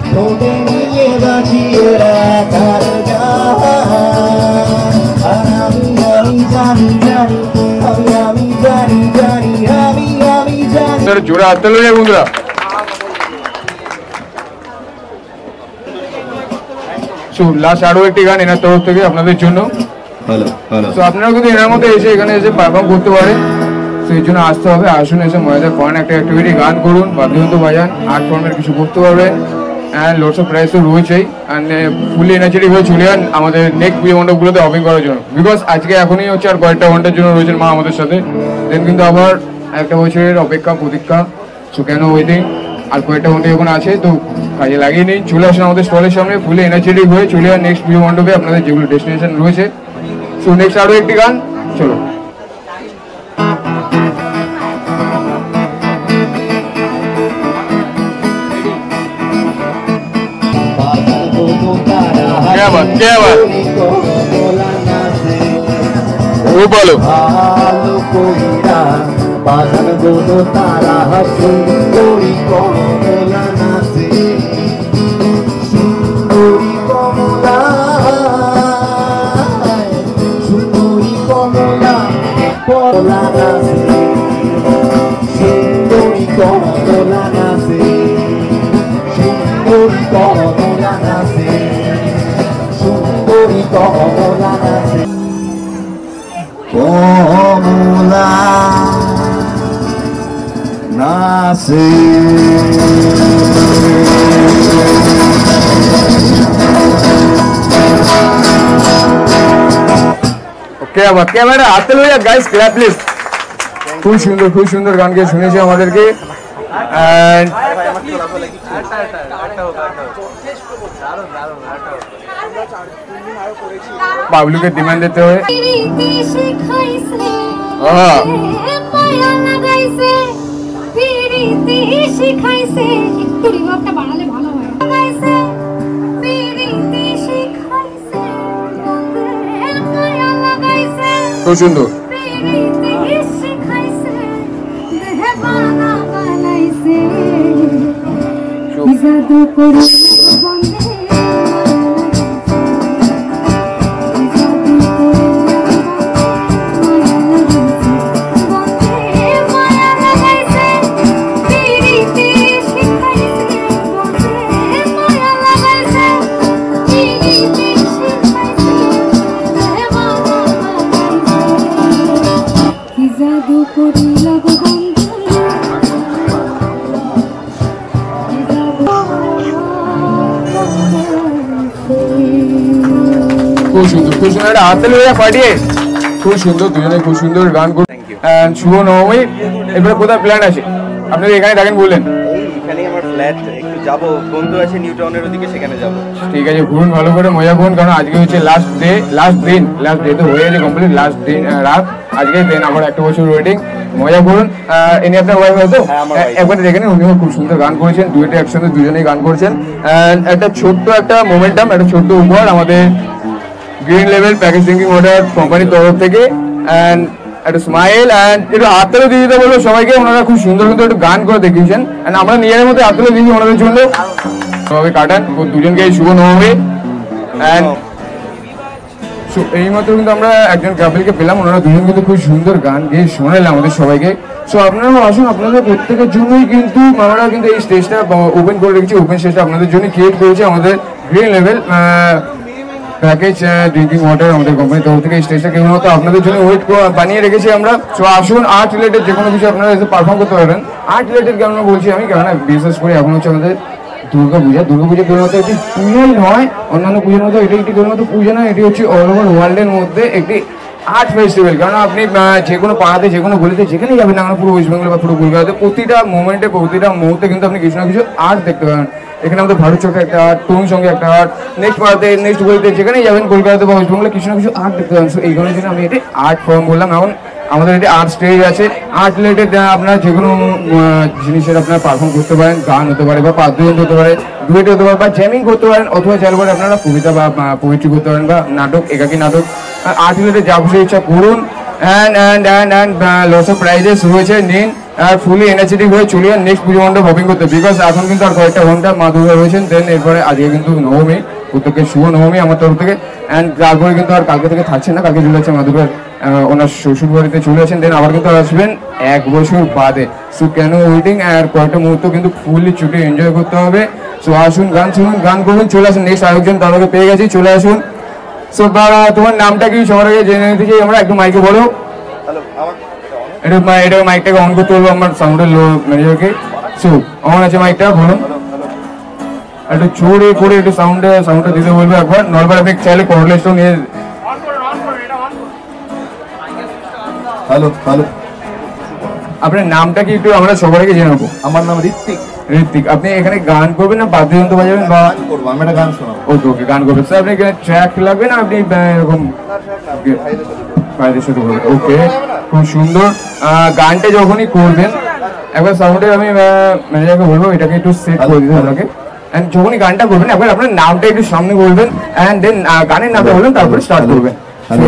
ঠোঁটে নিয়ে বাঁচিয়ে রাখার গান আর আমি জানি জানি আমি জানি জানি আমি জানি জোরে হাত তালি হয়ে যাক বন্ধুরা। সো লাস্ট আরো একটি গান এনার তরফ থেকে আপনাদের জন্য। তো আপনারা কিন্তু এনার মধ্যে এসে এখানে এসে পারফর্ম করতে পারেন। তো এই জন্য আসতে হবে, আসুন এসে মজাদার ফান একটা অ্যাক্টিভিটি গান করুন, বাদ্যযন্ত্র বাজান, আর্ট ফর্মের কিছু করতে পারবেন। অ্যান্ড লোডস অফ প্রাইস তো রয়েছেই। অ্যান্ড ফুলি এনার্জেটিক হয়ে চলে যান আমাদের নেক্সট পুজো মণ্ডপগুলোতে হপিং করার জন্য। বিকজ আজকে এখনই হচ্ছে আর কয়েকটা ঘন্টার জন্য রয়েছেন মা আমাদের সাথে, দেন কিন্তু আবার একটা বছরের অপেক্ষা প্রতীক্ষা। সো কেন ওয়েটিং, আর কয়েকটা ঘন্টা যখন আছে তো কাজে লাগিয়ে নিন, চলে আসুন আমাদের স্টলের সামনে ফুলি এনার্জেটিক হয়ে চলে যান নেক্সট পুজো মণ্ডপে আপনাদের যেগুলো ডেস্টিনেশন রয়েছে। সো নেক্সট আরও একটি গান, চলো। क्या बात वो बोलो আলো কইরা বাজান গো তারা সুন্দরী কমলা নাচে সুন্দরী কমলা কমলা নাচে সুন্দরী কমলা নাচে পাশে ওকে আবার ক্যামেরা হাতে লইয়া গাইস ক্ল্যাপ প্লিজ। খুব সুন্দর গান গিয়ে শুনেছে আমাদেরকে। And বাবলুকে ডিমান্ড দিতে হয়। খুব সুন্দর। খুব সুন্দর একটা হাতে লইয়া ফাটিয়ে খুব সুন্দর, দুজনে খুব সুন্দর গান করছে। শুভ নবমী, এরপরে কোথায় প্ল্যান আছে আপনাদের? এখানে থাকেন বললেন? এখানেই আমার ফ্ল্যাট, একটু যাবো, বন্ধু আছে নিউ টাউনের ওদিকে, সেখানে যাবো। ঠিক আছে, ঘুরুন ভালো করে, মজা করুন, কারণ আজকে হচ্ছে লাস্ট দিন তো হয়ে গেছে কমপ্লিট, লাস্ট দিন রাত আজকে, দেন আবার একটা বছর ওয়েটিং। মজা করুন। ইনি আপনার ওয়াইফ হয়তো একবার দেখে নিন, উনিও খুব সুন্দর গান করেছেন, ডুয়েটে একসঙ্গে দুজনেই গান করছেন। একটা ছোট্ট একটা মোমেন্টাম, একটা ছোট্ট উপহার আমাদের green level package drinking water কোম্পানির তরফ থেকে। অ্যান্ড একটা স্মাইল অ্যান্ড একটু হাততালি দিয়ে দিতে বলবো সবাইকে, ওনারা খুব সুন্দর কিন্তু একটু গান করে দেখিয়েছেন। অ্যান্ড আমরা নিজের মধ্যে হাততালি দিয়েছি ওনাদের জন্য। সবাই কাটান দুজনকে শুভ নবমী। অ্যান্ড এইমাত্র কিন্তু আমরা একজন কাপলকে পেলাম, ওনারা দুজন কিন্তু খুব সুন্দর গান গিয়ে শোনালেন আমাদের সবাইকে। সো আপনারাও আসুন, আপনাদের প্রত্যেকের জন্যই কিন্তু আমরা কিন্তু এই স্টেজটা ওপেন করে রেখেছি, ওপেন স্টেজটা আপনাদের জন্য ক্রিয়েট করেছে আমাদের green level package drinking water আমাদের কোম্পানির তরফ থেকে। এই স্টেজটা কেবলমাত্র আপনাদের জন্য ওয়েট বানিয়ে রেখেছি আমরা। সো আসুন, আর্ট রিলেটেড যে কোনো কিছু আপনারা এসে পারফর্ম করতে পারবেন। আর্ট রিলেটেড কেন বলছি আমি, কেননা বিশেষ করে এখন হচ্ছে আমাদের দুর্গাপূজা কেবলমাত্র একটি পুজোই নয়, অন্যান্য পুজোর মতো এটি একটি কেবলমাত্র পুজো নয়, এটি হচ্ছে অল ওভার ওয়ার্ল্ডের মধ্যে একটি আর্ট ফেস্টিভ্যাল। কারণ আপনি যে কোনো পাড়াতে, যে কোনো গলিতে, যেখানেই যাবেন না, পুরো ওয়েস্ট বেঙ্গল বা পুরো কলকাতাতে প্রতিটা মোমেন্টে, প্রতিটা মুহূর্তে কিন্তু আপনি কিছু না কিছু আর্ট দেখতে পাবেন। এখানে আমাদের ভারত চোখে একটা আর্ট, তরুণ সঙ্গে একটা আর্ট, নেক্সট পাড়াতে, নেক্সট গলিতে, যেখানেই যাবেন কলকাতাতে বা ওয়েস্ট বেঙ্গলে কিছু না কিছু আর্ট দেখতে পাবেন। সো এই কারণের জন্য আমি এটি আর্ট ফর্ম বললাম। এখন আমাদের এটি আর্ট স্টেজ আছে, আর্ট রিলেটেড আপনার যে কোনো জিনিসের আপনারা পারফর্ম করতে পারেন, গান হতে পারে বা বাদ্যযন্ত্র হতে পারে, ডুয়েট হতে পারে বা জ্যামিং করতে পারেন, অথবা চাইলে পরে আপনারা কবিতা বা পোয়েট্রি করতে পারেন বা নাটক, একাকী নাটক, আর্ট রিলেটেড যা খুশি ইচ্ছা করুন। অ্যান্ড লস অফ প্রাইজেস রয়েছে, নিন আর ফুলি এনার্জেটিক হয়ে চলে যান নেক্সট পুজো মণ্ডপ হপিং করতে। বিকজ এখন কিন্তু আর কয়েকটা ঘন্টা মা দুর্গা রয়েছেন, দেন এরপরে আজকে কিন্তু নবমী, প্রত্যেকের শুভ নবমী আমার তরফ থেকে। অ্যান্ড তারপরে কিন্তু আর কালকে থেকে থাকছেন না, কালকে চলে যাচ্ছে মা দুর্গার ওনার শ্বশুর বাড়িতে চলে আসেন, দেন আবার কিন্তু আসবেন 1 বছর বাদে। সো কেন ওয়েটিং, আর কয়েকটা মুহূর্ত কিন্তু ফুললি ছুটে এনজয় করতে হবে। সো আসুন, গান শুনুন, গান করুন, চলে আসুন। নেক্সট আরেকজন তার আগে পেয়ে গেছি, চলে আসুন। সো তোমার নামটা কি সবার আগে জেনে নিতে চাই আমরা, একটু মাইকে বলো। এটা মাইকটাকে অন করতে বলবো আমার সাউন্ডের ম্যানেজারকে। সো অন আছে মাইকটা, বলুন। একটু জোরে করে একটু সাউন্ডটা দিতে বলবো একবার। নর্মাল আপনি চাইলে কর্ডলেসটাও নিয়ে। হ্যালো, আপনার নামটা কি একটু আমরা সবার আগে জেনে নেবো? আমার নাম ঋত্বিক। আপনি এখানে গান করবেন না বাদ্যযন্ত্র বাজাবেন বা করবো? আমি একটা গান শোনাবো। ওকে, গান করবেন। স্যার আপনি এখানে ট্র্যাক লাগবে না, আপনি এরকম ওকে, খুব সুন্দর। গানটা যখনই করবেন একবার সাউন্ডে আমি ম্যানেজারকে বলবো এটাকে একটু সেট করে দিতে আপনাকে। অ্যান্ড যখনই গানটা করবেন একবার আপনার নামটা একটু সামনে বলবেন, অ্যান্ড দেন গানের নামটা বলবেন, তারপরে স্টার্ট করবেন।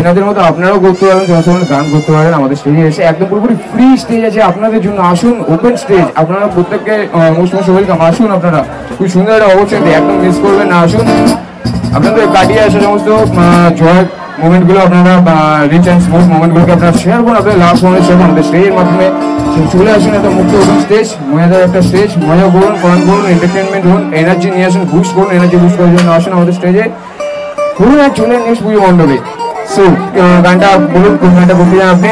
এনাদের মতো আপনারাও করতে পারেন, যখন গান করতে পারেন আমাদের স্টেজে এসে। একদম পুরোপুরি ফ্রি স্টেজ আছে আপনাদের জন্য, আসুন, ওপেন স্টেজ। আপনারা প্রত্যেককে মোস্ট ওয়েলকাম, আসুন। আপনারা খুব সুন্দর একটা অপরচুনিটি, একদম মিস করবেন না, আসুন। আপনাদের কাটিয়ে আসা সমস্ত জয় মোমেন্টগুলো আপনারা রিচ অ্যান্ড স্মুথ মোমেন্টগুলোকে আপনারা শেয়ার করুন, আপনাদের লাস্ট মোমেন্ট শেয়ার করুন আমাদের স্টেজের মাধ্যমে। চলে আসুন একটা মুক্ত ওপেন স্টেজ, মজাদার একটা স্টেজ, মজা করুন, ফন করুন, এন্টারটেনমেন্ট হন, এনার্জি নিয়ে আসুন, বুস্ট করুন, এনার্জি বুস্ট করার জন্য আসুন আমাদের স্টেজে, করুন আর চলে নেক্সট পুজো মণ্ডপে। সো গানটা বলুন, কোন গানটা বলতে চান আপনি?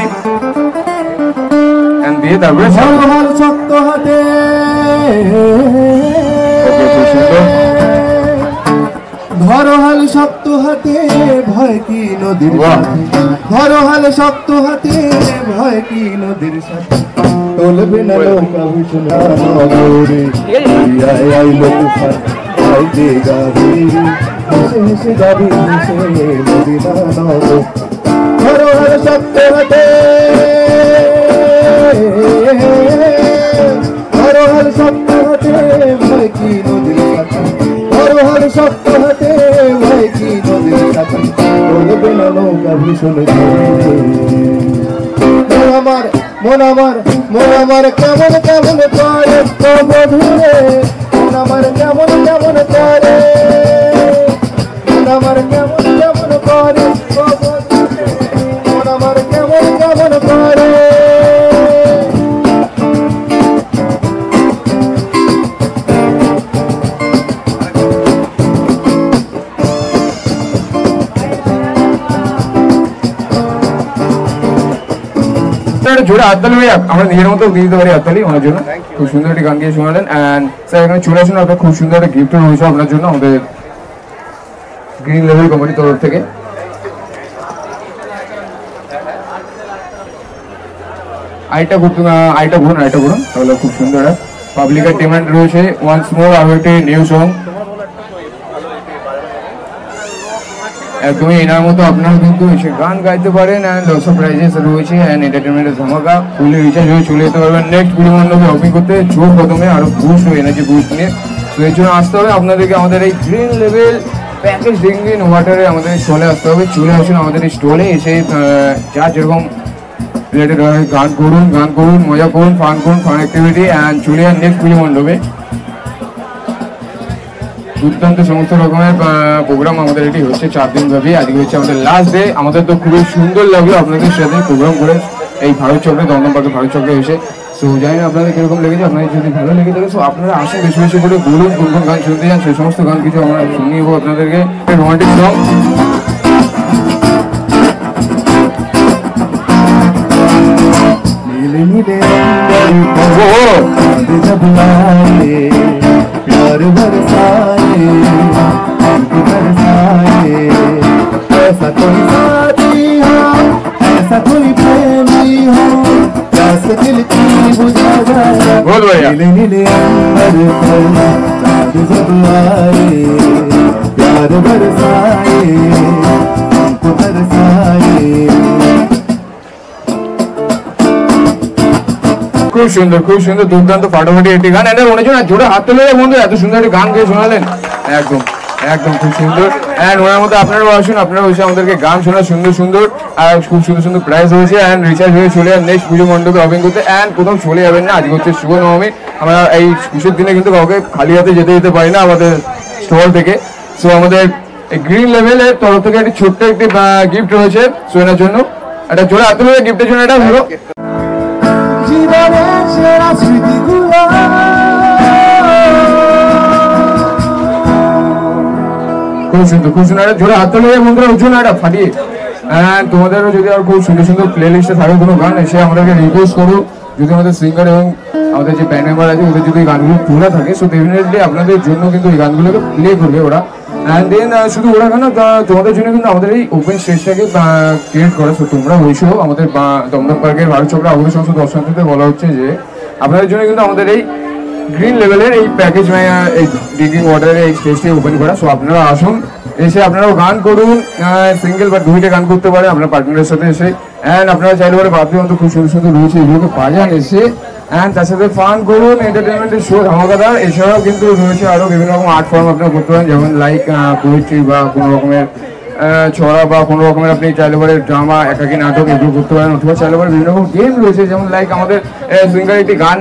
দিয়ে তারপরে শক্ত হাতে ধরো হাল শক্ত হাতে ভয় কি নদীর ধরো হাল শক্ত হাতে ভয় কি নদীর সাথে চলবে না নৌকা ভীষণা নগরে আইলো তুফান আইতে গাবি হেসে হেসে গাবি হেসে মদিনা নগর ধরো হাল শক্ত হাতে ধরো হাল শক্ত হাতে ভয় কি নদীর সাথে ধরো হাল শক্ত হাতে ভয় কি নদীর সাথে চলবে না নৌকা ভীষণ মন আমার কেমন কেমন করে বধুরে মন আমার কেমন কেমন করে মন আমার কেমন কেমন করে মন আমার কেমন কেমন করে জোরে হাততালি ভাই আমরা নিজের মতো দিয়ে দিতে পারি হাততালি ওনার জন্য খুব সুন্দর একটি গান গিয়ে শোনালেন অ্যান্ড স্যার এখানে চলে আসুন আপনার খুব সুন্দর একটা গিফট রয়েছে আপনার জন্য আমাদের গ্রিন লেভেল কোম্পানির তরফ থেকে আইটা ঘুরুন তাহলে খুব সুন্দর পাবলিকের ডিমান্ড রয়েছে ওয়ান্স মোর আরো একটি নিউ সং একদমই এনার মতো আপনারা কিন্তু এসে গান গাইতে পারেন অ্যান্ড লস অফ প্রাইজেস রয়েছে অ্যান্ড এন্টারটেনমেন্টের ধামাকা ফুলি রিচার্জ হয়ে চলে যেতে পারবেন নেক্সট পুরী মণ্ডপে শপিং করতে জোর প্রথমে আরো বুস্ট এনার্জি বুস্ট নিয়ে তো এর জন্য আসতে হবে আপনাদেরকে আমাদের এই গ্রিন লেভেল প্যাকেজ ড্রিঙ্কিং ওয়াটারে আমাদের স্টলে আসতে হবে চলে আসুন আমাদের এই স্টলে এসে যা যেরকম রিলেটেড হয় গান করুন মজা করুন ফান অ্যাক্টিভিটি অ্যান্ড চলে যান নেক্সট পুরী মণ্ডপে দুর্দান্ত সমস্ত রকমের প্রোগ্রাম আমাদের এটি হচ্ছে 4 দিন ব্যাপী আজকে হচ্ছে আমাদের লাস্ট ডে আমাদের তো খুবই সুন্দর লাগলো আপনাদের সাথে প্রোগ্রাম করে এই ভারত চক্রে দমদম পার্কে ভারত চক্রে এসে সো জানি না আপনাদের কিরকম লেগেছে আপনাদের যদি ভালো লেগে থাকে সো আপনারা আসেন বেশি বেশি করে বলুন কোন কোন গান শুনতে চান সেই সমস্ত গান কিছু আমরা শুনিয়ে দেবো আপনাদেরকে রোমান্টিক সং प्यार बरसाए ऐसा कोई साथी हो ऐसा कोई प्रेमी हो प्यास दिल की बुझा जाए नीले नीले अंबर पर चाँद जब आए प्यार बरसाए हमको बरसाए খুব সুন্দর দুর্দান্ত ফাটাফাটি একটি গান এদের মনে হচ্ছে না জোরে হাত তুলে বন্ধু এত সুন্দর একটি গান গিয়ে শোনালেন একদম খুব সুন্দর অ্যান্ড ওনার মধ্যে আপনারা আসুন আপনারা বসে আমাদেরকে গান শোনা সুন্দর আর খুব সুন্দর প্রাইস হয়েছে অ্যান্ড রিচার্জ হয়ে চলে যান নেক্সট পুজো মণ্ডপে শপিং করতে অ্যান্ড কোথাও চলে যাবেন না আজকে হচ্ছে শুভ নবমী আমরা এই পুজোর দিনে কিন্তু কাউকে খালি হাতে যেতে পারি না আমাদের স্টল থেকে সো আমাদের গ্রিন লেভেলের তরফ থেকে একটি ছোট্ট একটি গিফট রয়েছে সো এনার জন্য একটা জোরে হাত তুলে গিফটের জন্য এটা হলো জীবনের সেরা স্মৃতিগুলো খুব সুন্দর জোরে হাত তুলে বন্ধুরা উঠুন একটা ফাটিয়ে তোমাদেরও যদি আর খুব সুন্দর প্লে লিস্টে থাকে কোনো গান এসে আমাদেরকে রিকোয়েস্ট করো যদি আমাদের সিঙ্গার এবং আমাদের যে ব্যান্ড মেম্বার আছে ওদের যদি গানগুলো তোলা থাকে সো ডেফিনেটলি আপনাদের জন্য কিন্তু এই গানগুলোকে প্লে করবে ওরা অ্যান্ড দেন শুধু ওরা কেন তোমাদের জন্য কিন্তু আমাদের এই ওপেন স্টেজটাকে ক্রিয়েট করা সো তোমরা হয়েছো আমাদের দমদম পার্কের ভারত চক্র আবহাওয়া সমস্ত দর্শনার্থীদের বলা হচ্ছে যে আপনাদের জন্য কিন্তু আমাদের এই গ্রিন লেভেলের এই প্যাকেজ এই ড্রিঙ্কিং ওয়াটারের এই স্টেজটি ওপেন করা সো আপনারা আসুন এসে আপনারাও গান করুন সিঙ্গেল বা দুইটা গান করতে পারে আপনার পার্টনারের সাথে এসে অ্যান্ড আপনারা চাইলে পরে বাদ্য যন্ত্র খুব সুন্দর রয়েছে এগুলোকে বাজান এসে অ্যান্ড তার সাথে ফান করুন এন্টারটেনমেন্টের শো ধামাকাদার এছাড়াও কিন্তু রয়েছে আরও বিভিন্ন রকম আর্ট ফর্ম আপনারা করতে পারেন যেমন লাইক পোয়েট্রি বা কোনো রকমের ছড়া বা কোনো রকমের আপনি চাইলে পরে ড্রামা একাকী নাটক এগুলো করতে পারেন অথবা চাইলে পরে বিভিন্ন রকম গেম রয়েছে যেমন লাইক আমাদের সিঙ্গার একটি গান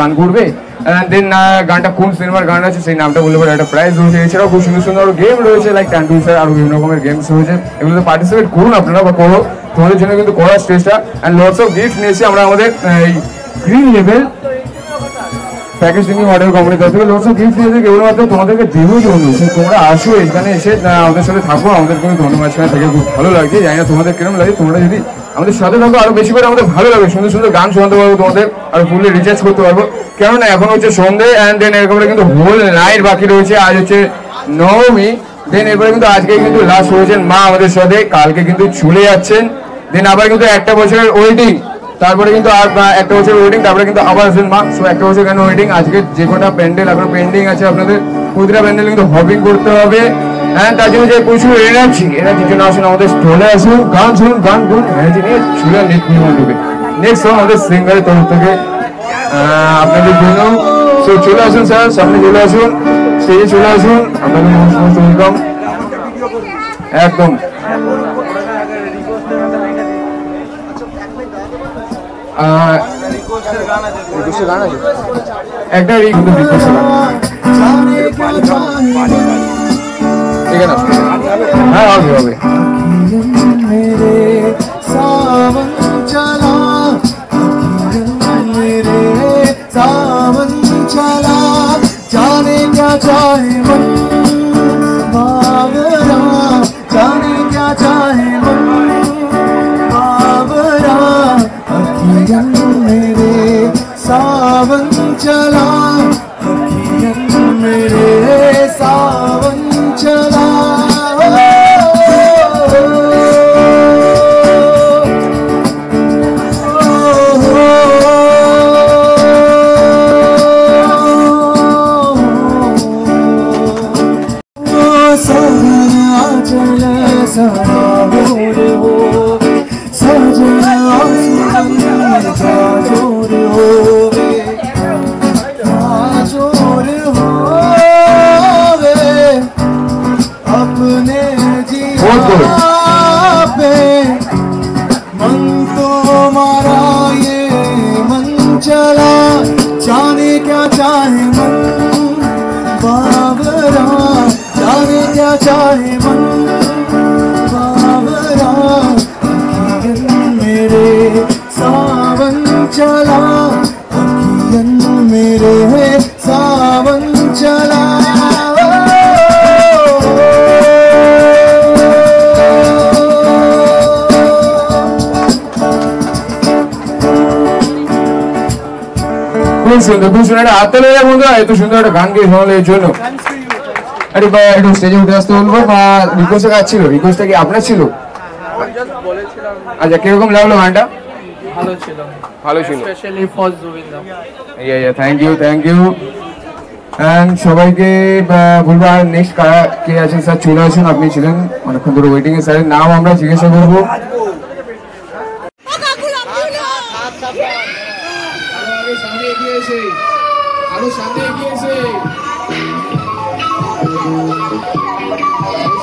গান করবে দেন গানটা কোন সিনেমার গান আছে সেই নামটা বললে পরে একটা প্রাইজ রয়েছে এছাড়াও খুব সুন্দর গেম রয়েছে লাইক ট্যান্ডুসার আরও বিভিন্ন রকমের গেমস রয়েছে এগুলোতে পার্টিসিপেট করুন আপনারা বা করো তোমাদের জন্য কিন্তু করার স্টেজটা অ্যান্ড লটস অফ গিফট নিয়েছি আমরা আমাদের এই green level package drinking water company তরফ থেকে লটস অফ গিফট নিয়েছে কেবলমাত্র তোমাদেরকে দেবো জন্য তোমরা আসো এখানে এসে আমাদের সাথে থাকো আমাদের কিন্তু ধন্যবাদ থেকে খুব ভালো লাগছে জানি না তোমাদের কিরকম লাগে তোমরা যদি আমাদের সাথে থাকো, আরো বেশি করে আমাদের ভালো লাগবে, সুন্দর সুন্দর গান শোনাতে পারবো তোমাদের, আর ফুললি রিচার্জ করতে পারবো। কেননা এখন হচ্ছে সন্ধ্যে অ্যান্ড দেন এরপরে কিন্তু হোল নাইট বাকি রয়েছে। আজ হচ্ছে নবমী, দেন এরপরে কিন্তু আজকে কিন্তু লাস্ট হয়েছেন মা আমাদের সাথে, কালকে কিন্তু চলে যাচ্ছেন। দেন আবার কিন্তু একটা বছরের ওয়েটিং, তারপরে কিন্তু আর একটা বছর ওয়েটিং, তারপরে কিন্তু আবার আসবেন মা। সো একটা বছর কেন ওয়েটিং, আজকে যে কটা প্যান্ডেল আপনার পেন্ডিং আছে আপনাদের প্রতিটা প্যান্ডেল কিন্তু হপিং করতে হবে। হ্যাঁ, তার জন্য যে প্রচুর এনার্জির জন্য আসুন আমাদের স্টলে আসুন, গান শুনুন, গান করুন, এনার্জি নিয়ে চলে নেক্সট সং আমাদের সিঙ্গারের তরফ থেকে আপনাদের জন্য। সো চলে আসুন স্যার, সামনে চলে আসুন, স্টেজে চলে আসুন, আপনাদের সমস্ত ওয়েলকাম। একদম গান আছে একটা হ্যাঁ হবে হবে। सावन चला मेरे सावन चला, जाने क्या चाहे मन बाबरा, जाने क्या चाहे मन बाबरा, अखियन मेरे सावन चला, अखियन मेरे सावन चला। मन तो मारा ये मन चला, जाने क्या चाहे मन बाबरा, जाने क्या चाहे मन बाबरा, अखियन मेरे सावन चला, अखियन मेरे सावन चला। খুব সুন্দর একটা হাতে লেগে বন্ধুরা, এত সুন্দর একটা গান গিয়ে শোনালে এর জন্য আরে বা একটু স্টেজে উঠে আসতে বলবো। বা রিকোয়েস্ট কাজ ছিল, রিকোয়েস্টটা কি আপনার ছিল? আচ্ছা, কিরকম লাগলো গানটা? ভালো ছিল, ভালো ছিল, specially for Zubeen. Thank you thank you. And সবাইকে বলবো আর নেক্সট কারা কে আছেন স্যার চলে আসুন, আপনি ছিলেন অনেকক্ষণ ধরে ওয়েটিং এ, স্যারের নাম আমরা জিজ্ঞাসা করবো। সামনে এগিয়ে এসে আরো সামনে এগিয়ে এসে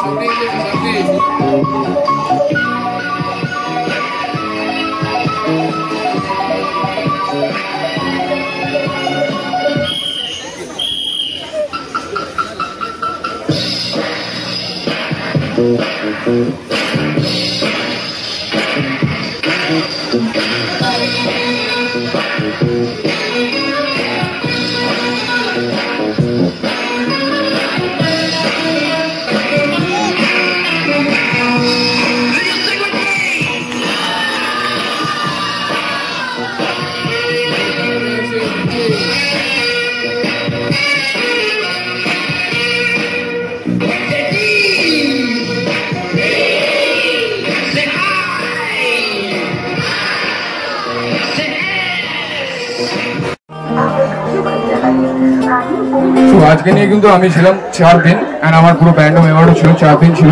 সামনে এগিয়ে সামনে আজকে নিয়ে কিন্তু আমি ছিলাম 4 দিন, এন্ড আমার পুরো ব্যান্ড মেম্বারও ছিল 4 দিন ছিল।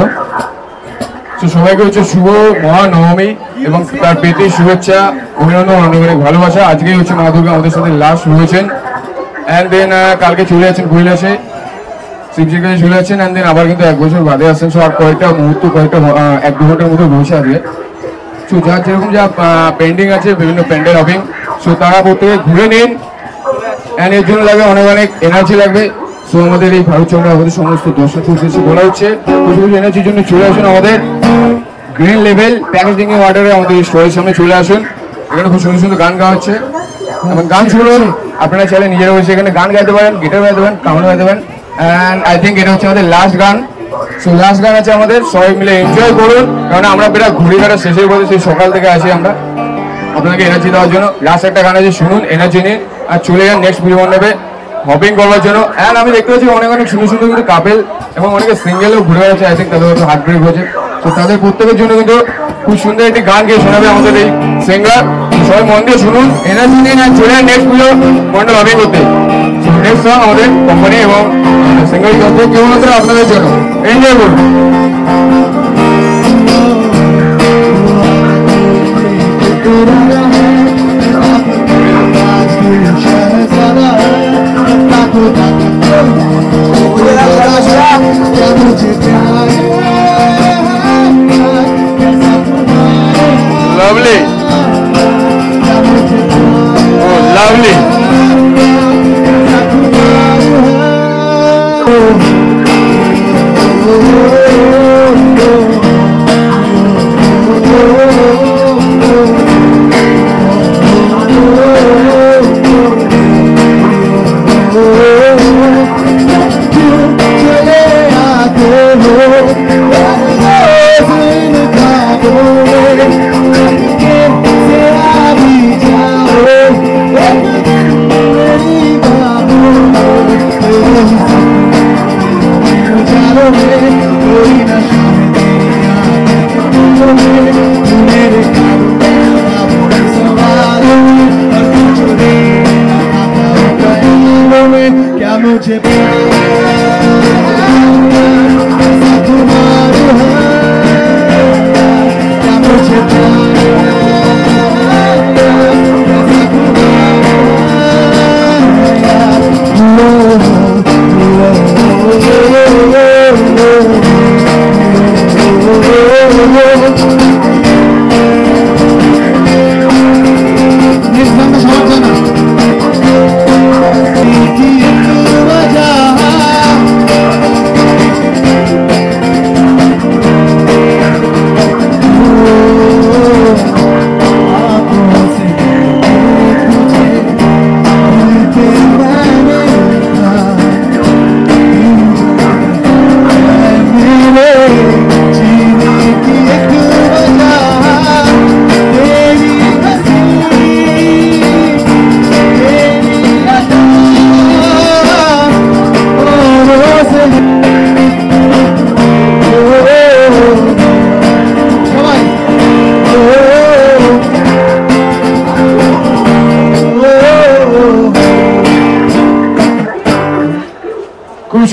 তো সবাইকে হচ্ছে শুভ মহানবমী এবং তার প্রীতি শুভেচ্ছা, অভিনন্দন, অনেক ভালোবাসা। আজকেই হচ্ছে মা দুর্গা আমাদের সাথে লাস্ট হয়েছেন, অ্যান্ড দেন কালকে চলে যাচ্ছেন কৈলাসে, শিবজির কাছে চলে যাচ্ছেন, অ্যান্ড দেন আবার কিন্তু 1 বছর বাদে আসছেন। সো আর কয়েকটা মুহূর্ত, কয়েকটা 1-2 ঘন্টার মতো বসে আসবে। সো যার যেরকম যা পেন্ডিং আছে বিভিন্ন প্যান্ডেল হপিং, সো তারা প্রত্যেকে ঘুরে নিন, অ্যান্ড এর জন্য লাগবে অনেক এনার্জি লাগবে। সো আমাদের এই ভারত চন্দ্র আমাদের সমস্ত দর্শক উদ্দেশ্যে বলা হচ্ছে কিছু এনার্জির জন্য চলে আসুন আমাদের গ্রিন লেভেল প্যাকেজিং ওয়াটারে, আমাদের স্টোরের সামনে চলে আসুন। এখানে খুব সুন্দর সুন্দর গান গাওয়া হচ্ছে এবং গান শুনুন। আপনারা চাইলে নিজেরা বসে এখানে গান গাইতে পারেন, গিটার বাজাতে পারেন, কাউন্ট বাজাতে পারেন। অ্যান্ড আই থিঙ্ক এটা হচ্ছে আমাদের লাস্ট গান। সো লাস্ট গান আছে আমাদের, সবাই মিলে এনজয় করুন, কারণ আমরা বেটা ঘুরে ঘাটা শেষের পথে সেই সকাল থেকে আসি আমরা আপনাদেরকে এনার্জি দেওয়ার জন্য। লাস্ট একটা গান আছে, শুনুন, এনার্জি নিন আর চলে যান নেক্সট ভিডিও মণ্ডপে হপিং করবার জন্য। অ্যান্ড আমি দেখতে পাচ্ছি অনেক অনেক সুন্দর সুন্দর কিন্তু কাপেল এবং অনেকে সিঙ্গেলও ঘুরে বেড়াচ্ছে, আই থিঙ্ক তাদের হয়তো হার্ট ব্রেক হয়েছে। তো তাদের প্রত্যেকের জন্য কিন্তু খুব সুন্দর একটি গান গিয়ে শোনাবে আমাদের এই সিঙ্গার। সবাই মন দিয়ে শুনুন, এনার্জি নিন আর চলে যান নেক্সট ভিডিও মণ্ডল হপিং করতে। নেক্সট সং আমাদের কোম্পানি এবং সিঙ্গার করতে কেবলমাত্র আপনাদের জন্য, এনজয় করুন। Lovely. Oh, lovely.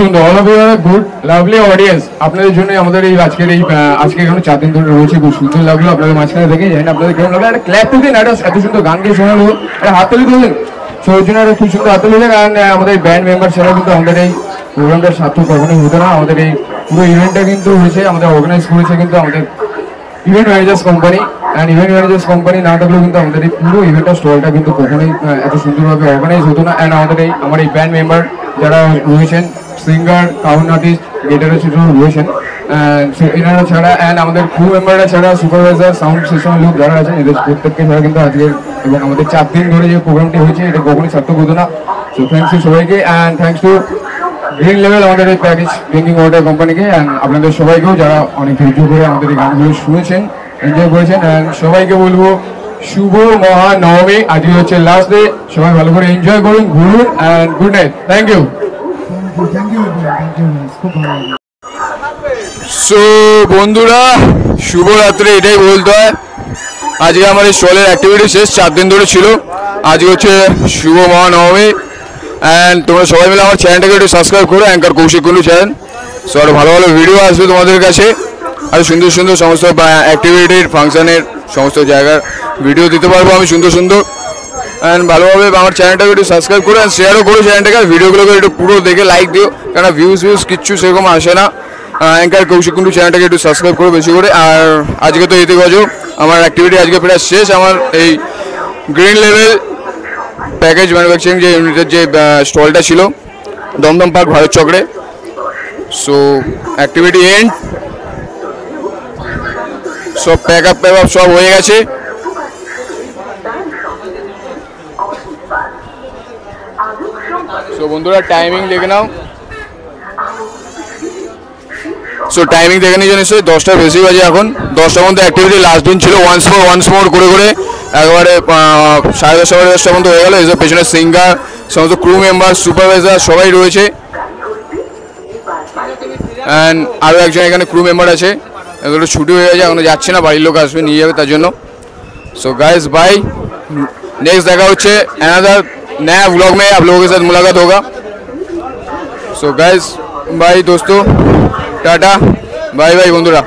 সুন্দর, all of you are good lovely audience. আপনাদের জন্য আমাদের এই আজকে এখানে 4 দিন ধরে রয়েছে, খুব সুন্দর লাগলো আপনাদের মাঝখানে দেখে। জানি আপনাদের কেমন লাগলো, একটা ক্ল্যাপ তো দিন, এত সুন্দর গান গিয়ে শোনালো, একটা হাততালি দিলেন। সো ওই জন্য একটা খুব সুন্দর হাততালি দিলেন। কারণ আমাদের ব্যান্ড মেম্বার ছাড়া কিন্তু আমাদের এই প্রোগ্রামটা সার্থক কখনোই হতো না। আমাদের এই পুরো ইভেন্টটা কিন্তু হয়েছে, আমাদের অর্গানাইজ করেছে কিন্তু আমাদের event managers company. And event managers company না থাকলেও কিন্তু আমাদের এই পুরো ইভেন্টটা স্টলটা কিন্তু কখনোই এত সুন্দরভাবে অর্গানাইজ হতো না। অ্যান্ড আমার এই ব্যান্ড মেম্বার যারা রয়েছেন, সিঙ্গার, সাউন্ড আর্টিস্ট, গিটারের ছিল রয়েছেন, এনারা ছাড়া অ্যান্ড আমাদের ক্রু মেম্বাররা ছাড়া, সুপারভাইজার, সাউন্ড সিস্টেমের লোক যারা আছেন, এদের প্রত্যেককে ছাড়া কিন্তু আজকের এবং আমাদের 4 দিন ধরে যে প্রোগ্রামটি হয়েছে এটা কখনোই সার্থক হতো না। সো থ্যাংকস টু সবাইকে, and thanks to green level আমাদের এই প্যাকেজ ড্রিঙ্কিং ওয়াটার কোম্পানিকে, অ্যান্ড আপনাদের সবাইকেও যারা অনেক ধৈর্য করে আমাদের এই গানগুলো শুনেছেন, এনজয় করেছেন। অ্যান্ড সবাইকে বলবো শুভ মহানবমী, আজকে হচ্ছে লাস্ট ডে, সবাই ভালো করে এনজয় করুন, ঘুরুন, and good night. Thank you. So বন্ধুরা, শুভরাত্রি এটাই বলতে হয়। আজকে আমার এই স্টলের অ্যাক্টিভিটি শেষ, 4 দিন ধরে ছিল। আজকে হচ্ছে শুভ মহানবমী, অ্যান্ড তোমরা সবাই মিলে আমার চ্যানেলটাকে একটু সাবস্ক্রাইব করো, anchor Koushik Kundu channel. So আরও ভালো ভালো ভিডিও আসবে তোমাদের কাছে, আর সুন্দর সুন্দর সমস্ত অ্যাক্টিভিটির, ফাংশনের সমস্ত জায়গার ভিডিও দিতে পারবো আমি সুন্দর সুন্দর। অ্যান্ড ভালোভাবে আমার চ্যানেলটাকে একটু সাবস্ক্রাইব করো, অ্যান্ড শেয়ারও করো চ্যানেলটাকে, আর ভিডিওগুলোকে একটু পুরো দেখে লাইক দিও, কেন ভিউজ কিচ্ছু সেরকম আসে না। অ্যাঙ্কার কৌশিক কুন্ডু চ্যানেলটাকে একটু সাবস্ক্রাইব করো বেশি করে। আর আজকে তো এতে গজো আমার অ্যাক্টিভিটি আজকে প্রায় শেষ। আমার এই গ্রিন লেভেল প্যাকেজ ম্যানুফ্যাকচারিং যে ইউনিটের যে স্টলটা ছিল দমদম পার্ক ভারত চক্রে। সো অ্যাক্টিভিটি এন্ড, সব প্যাক আপ সব হয়ে গেছে। সো বন্ধুরা টাইমিং দেখে নাও, সো টাইমিং দেখে নিয়ে নিশ্চয়ই 10টার বেশি বাজে এখন। 10টার মধ্যে অ্যাক্টিভিটি লাস্ট দিন ছিল ওয়ান্স মোর করে করে একবারে 10:30 সাড়ে 10টা পর্যন্ত হয়ে গেল। এসব পেছনে সিঙ্গার সমস্ত ক্রু মেম্বার সুপারভাইজার সবাই রয়েছে, অ্যান্ড আরও একজন এখানে ক্রু মেম্বার আছে। এগুলো ছুটি হয়ে গেছে, এখনো যাচ্ছে না, বাড়ির লোক আসবে নিয়ে যাবে তার জন্য। सो गाइस बाय, नेक्स्ट देखा होच्छे अनदर नया व्लॉग में आप लोगों के साथ मुलाकात होगा। सो गाइस बाय दोस्तों, टाटा बाय बाय बंधुरा।